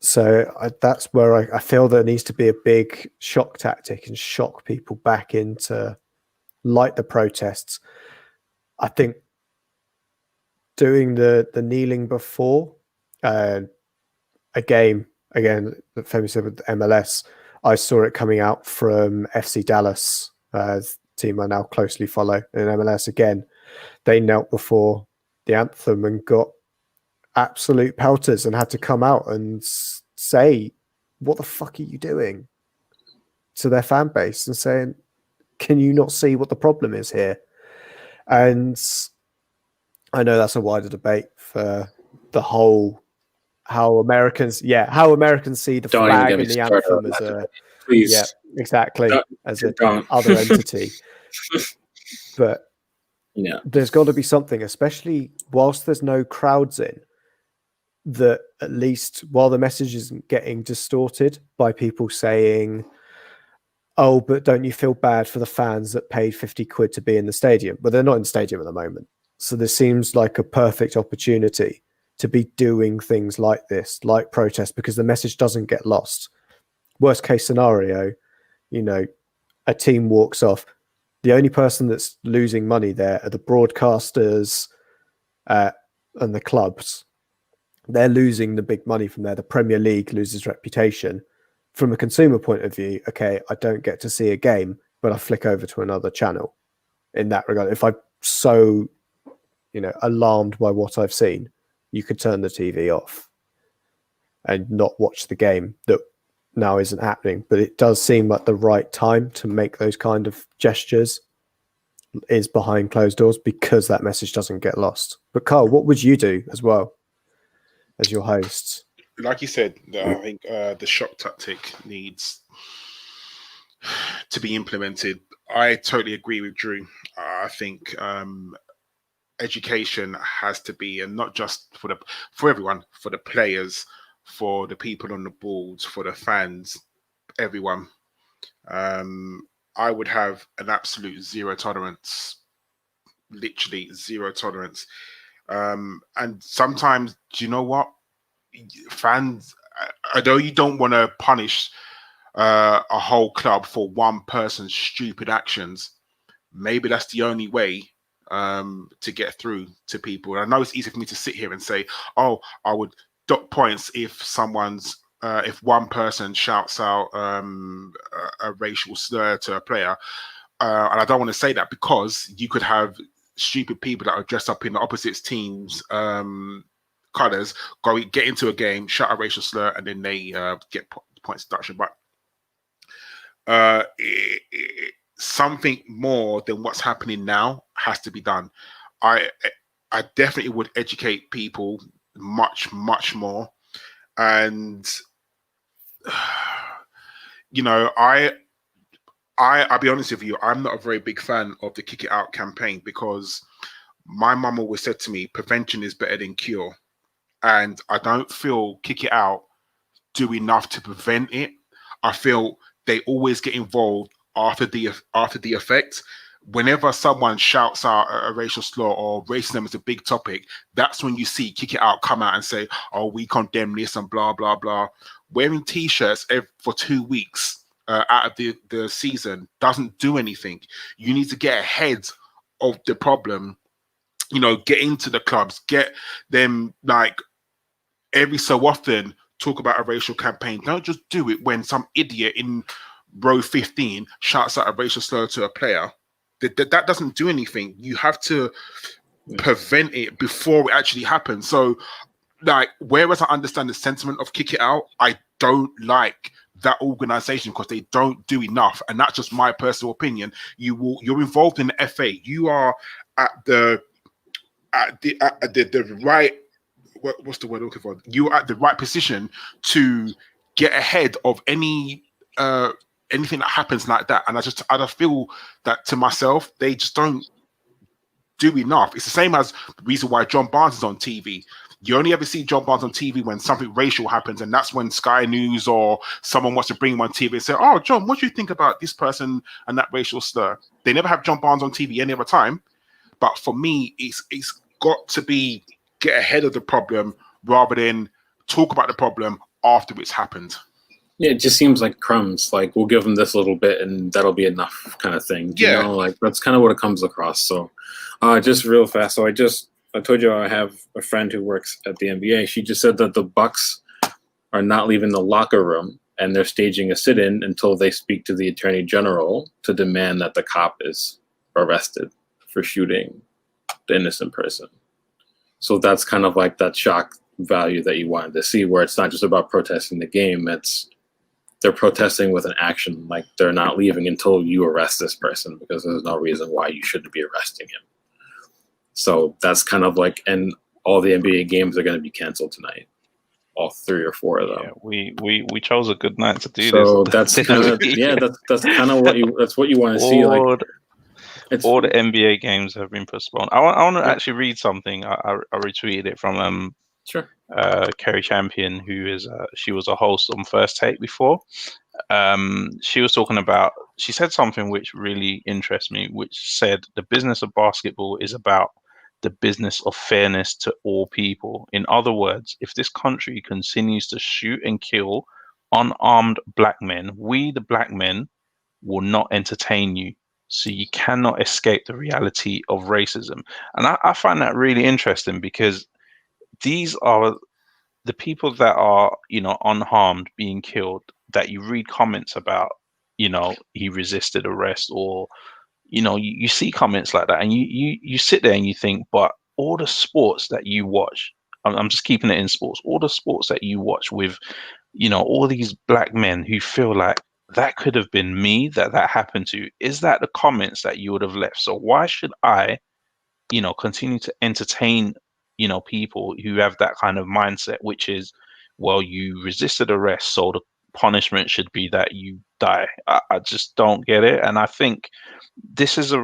So that's where I feel there needs to be a big shock tactic and shock people back into, like the protests. I think doing the kneeling before a game, again, that Femi said with MLS, I saw it coming out from FC Dallas, team I now closely follow in MLS. Again, they knelt before the anthem and got absolute pelters and had to come out and say, what the fuck are you doing, to their fan base, and saying, can you not see what the problem is here? And I know that's a wider debate for the whole, how Americans see the flag and the anthem as a, please. Yeah, exactly, as an other entity. But yeah, there's got to be something, especially whilst there's no crowds in, that at least while the message isn't getting distorted by people saying, oh, but don't you feel bad for the fans that paid 50 quid to be in the stadium? But they're not in the stadium at the moment. So this seems like a perfect opportunity to be doing things like this, like protest, because the message doesn't get lost. Worst case scenario, a team walks off. The only person that's losing money there are the broadcasters and the clubs. They're losing the big money from there. The Premier League loses reputation. From a consumer point of view, okay, I don't get to see a game, but I flick over to another channel. In that regard, if I'm so, alarmed by what I've seen, you could turn the TV off and not watch the game that now isn't happening. But it does seem like the right time to make those kind of gestures is behind closed doors because that message doesn't get lost. But Karl, what would you do as well as your host? Like you said, I think the shock tactic needs to be implemented. I totally agree with Drew. I think education has to be, and not just for everyone, for the players, for the people on the boards, for the fans, everyone. I would have an absolute zero tolerance, literally zero tolerance. And sometimes, do you know what? Fans, although you don't want to punish a whole club for one person's stupid actions, maybe that's the only way to get through to people. And I know it's easy for me to sit here and say, oh, I would dock points if if one person shouts out a racial slur to a player. And I don't want to say that because you could have stupid people that are dressed up in the opposite team's colours get into a game, shout a racial slur, and then they get points deduction. But something more than what's happening now has to be done. I definitely would educate people much more, and I'll be honest with you, I'm not a very big fan of the Kick It Out campaign because my mum always said to me, prevention is better than cure. And I don't feel Kick It Out do enough to prevent it. I feel they always get involved after the effect. Whenever someone shouts out a racial slur or racism is a big topic, that's when you see Kick It Out come out and say, oh, we condemn this and blah, blah, blah. Wearing T-shirts for 2 weeks out of the season doesn't do anything. You need to get ahead of the problem, get into the clubs, get them every so often talk about a racial campaign. Don't just do it when some idiot in row 15 shouts out a racial slur to a player. That doesn't do anything. You have to prevent it before it actually happens. So, whereas I understand the sentiment of Kick It Out, I don't like that organization because they don't do enough. And that's just my personal opinion. You're involved in the FA. You are at the right. What's the word I'm looking for? You're at the right position to get ahead of anything that happens like that. And I just feel that to myself, they just don't do enough. It's the same as the reason why John Barnes is on TV. You only ever see John Barnes on TV when something racial happens, and that's when Sky News or someone wants to bring him on TV and say, oh, John, what do you think about this person and that racial slur? They never have John Barnes on TV any other time. But for me, it's got to be get ahead of the problem rather than talk about the problem after it's happened. Yeah, it just seems like crumbs. Like, we'll give them this little bit and that'll be enough kind of thing. That's kind of what it comes across. So just real fast. So I told you I have a friend who works at the NBA. She just said that the Bucks are not leaving the locker room and they're staging a sit-in until they speak to the Attorney General to demand that the cop is arrested for shooting the innocent person. So that's kind of like that shock value that you wanted to see, where it's not just about protesting the game. They're protesting with an action. Like, they're not leaving until you arrest this person because there's no reason why you shouldn't be arresting him. So that's kind of like, and all the NBA games are going to be canceled tonight. All 3 or 4 of them. Yeah, we chose a good night to do this. So that's kind of that's kind of what you want to see. All the NBA games have been postponed. I want to actually read something. I retweeted it from sure. Kerry Champion, who is she was a host on First Take before. She was talking about. She said something which really interests me, which said the business of basketball is about the business of fairness to all people. In other words, if this country continues to shoot and kill unarmed black men, we the black men will not entertain you. So you cannot escape the reality of racism. And I find that really interesting, because these are the people that are, unharmed, being killed, that you read comments about, he resisted arrest, or, you see comments like that, and you sit there and you think, but all the sports that you watch, I'm just keeping it in sports, all the sports that you watch with, all these black men who feel like that could have been me, that happened to, is that the comments that you would have left? So why should I, continue to entertain, people who have that kind of mindset, which is, well, you resisted arrest, so the punishment should be that you die. I just don't get it. And I think this is this is a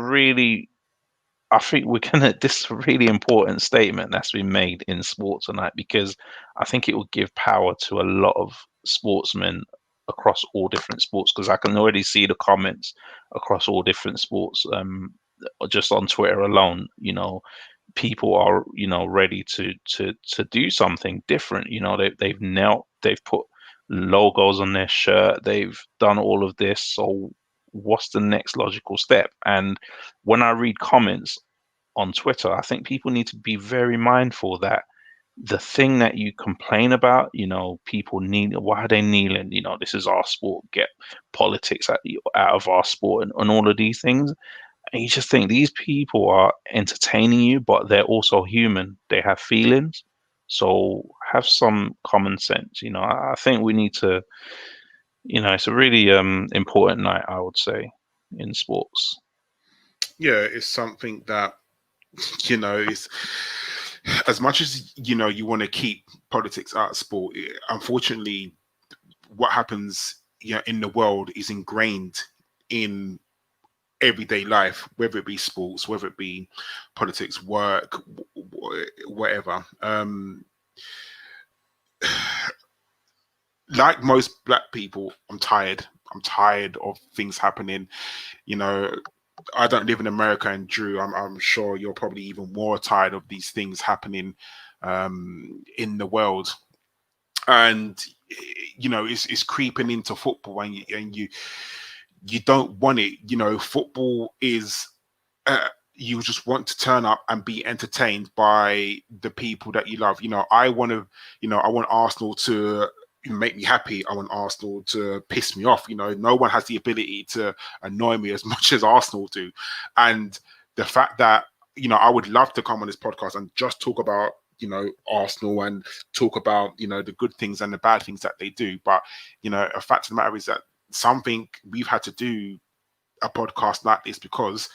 really important statement that's been made in sports tonight, because I think it will give power to a lot of sportsmen across all different sports, because I can already see the comments across all different sports, just on Twitter alone. People are, ready to do something different. They've knelt, they've put logos on their shirt, they've done all of this. So what's the next logical step? And when I read comments on Twitter, I think people need to be very mindful that the thing that you complain about, people kneel, why are they kneeling? This is our sport, get politics out of our sport, and all of these things. And you just think these people are entertaining you, but they're also human. They have feelings. So have some common sense. I think we need to, it's a really important night, I would say, in sports. Yeah, it's something that, it's as much as, you want to keep politics out of sport. Unfortunately, what happens, in the world is ingrained in everyday life, whether it be sports, whether it be politics, work, whatever. Like most black people, I'm tired of things happening. I don't live in America, and Drew, I'm sure you're probably even more tired of these things happening in the world. And it's creeping into football, and you don't want it. Football is you just want to turn up and be entertained by the people that you love. I want Arsenal to make me happy. I want Arsenal to piss me off. No one has the ability to annoy me as much as Arsenal do. And the fact that, I would love to come on this podcast and just talk about, Arsenal, and talk about, the good things and the bad things that they do. But, a fact of the matter is that something we've had to do a podcast like this, because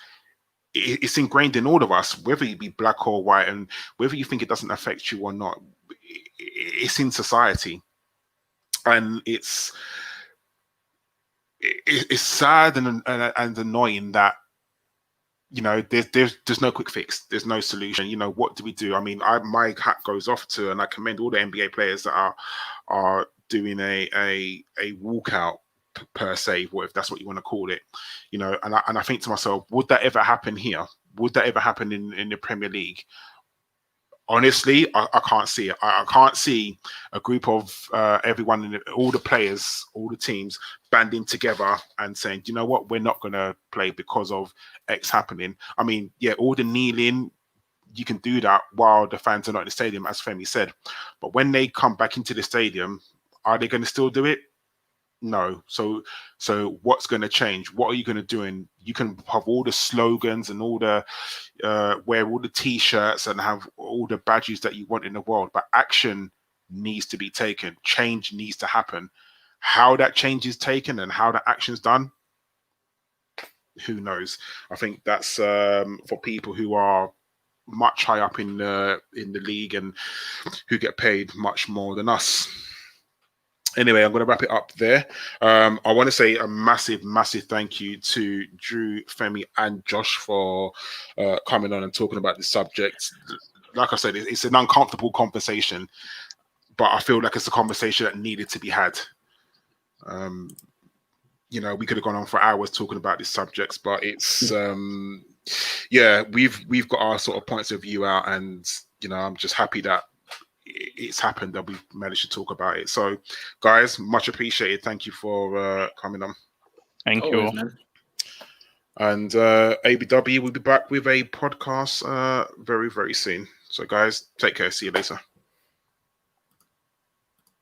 it's ingrained in all of us, whether you be black or white, and whether you think it doesn't affect you or not, it's in society. And it's sad and annoying that, there's no quick fix, there's no solution. What do we do? I mean, my hat goes off to, and I commend all the NBA players that are doing a walkout per se, or if that's what you want to call it. And I think to myself, would that ever happen here? Would that ever happen in the Premier League? Honestly, I can't see it. I can't see a group of everyone, all the players, all the teams banding together and saying, "Do you know what? We're not going to play because of X happening." I mean, yeah, all the kneeling, you can do that while the fans are not in the stadium, as Femi said. But when they come back into the stadium, are they going to still do it? No. So what's going to change? What are you going to do? And you can have all the slogans and all the wear all the T-shirts and have all the badges that you want in the world, but action needs to be taken. Change needs to happen. How that change is taken and how that action's done, who knows? I think that's for people who are much high up in the league and who get paid much more than us. Anyway, I'm going to wrap it up there. I want to say a massive thank you to Drew, Femi, and Josh for coming on and talking about this subject. Like I said, it's an uncomfortable conversation, but I feel like it's a conversation that needed to be had. We could have gone on for hours talking about these subjects, but it's we've got our sort of points of view out, and I'm just happy that it's happened, that we've managed to talk about it. So guys, much appreciated. Thank you for coming on. Thank you. Always, man. And ABW will be back with a podcast very, very soon. So, guys, take care. See you later.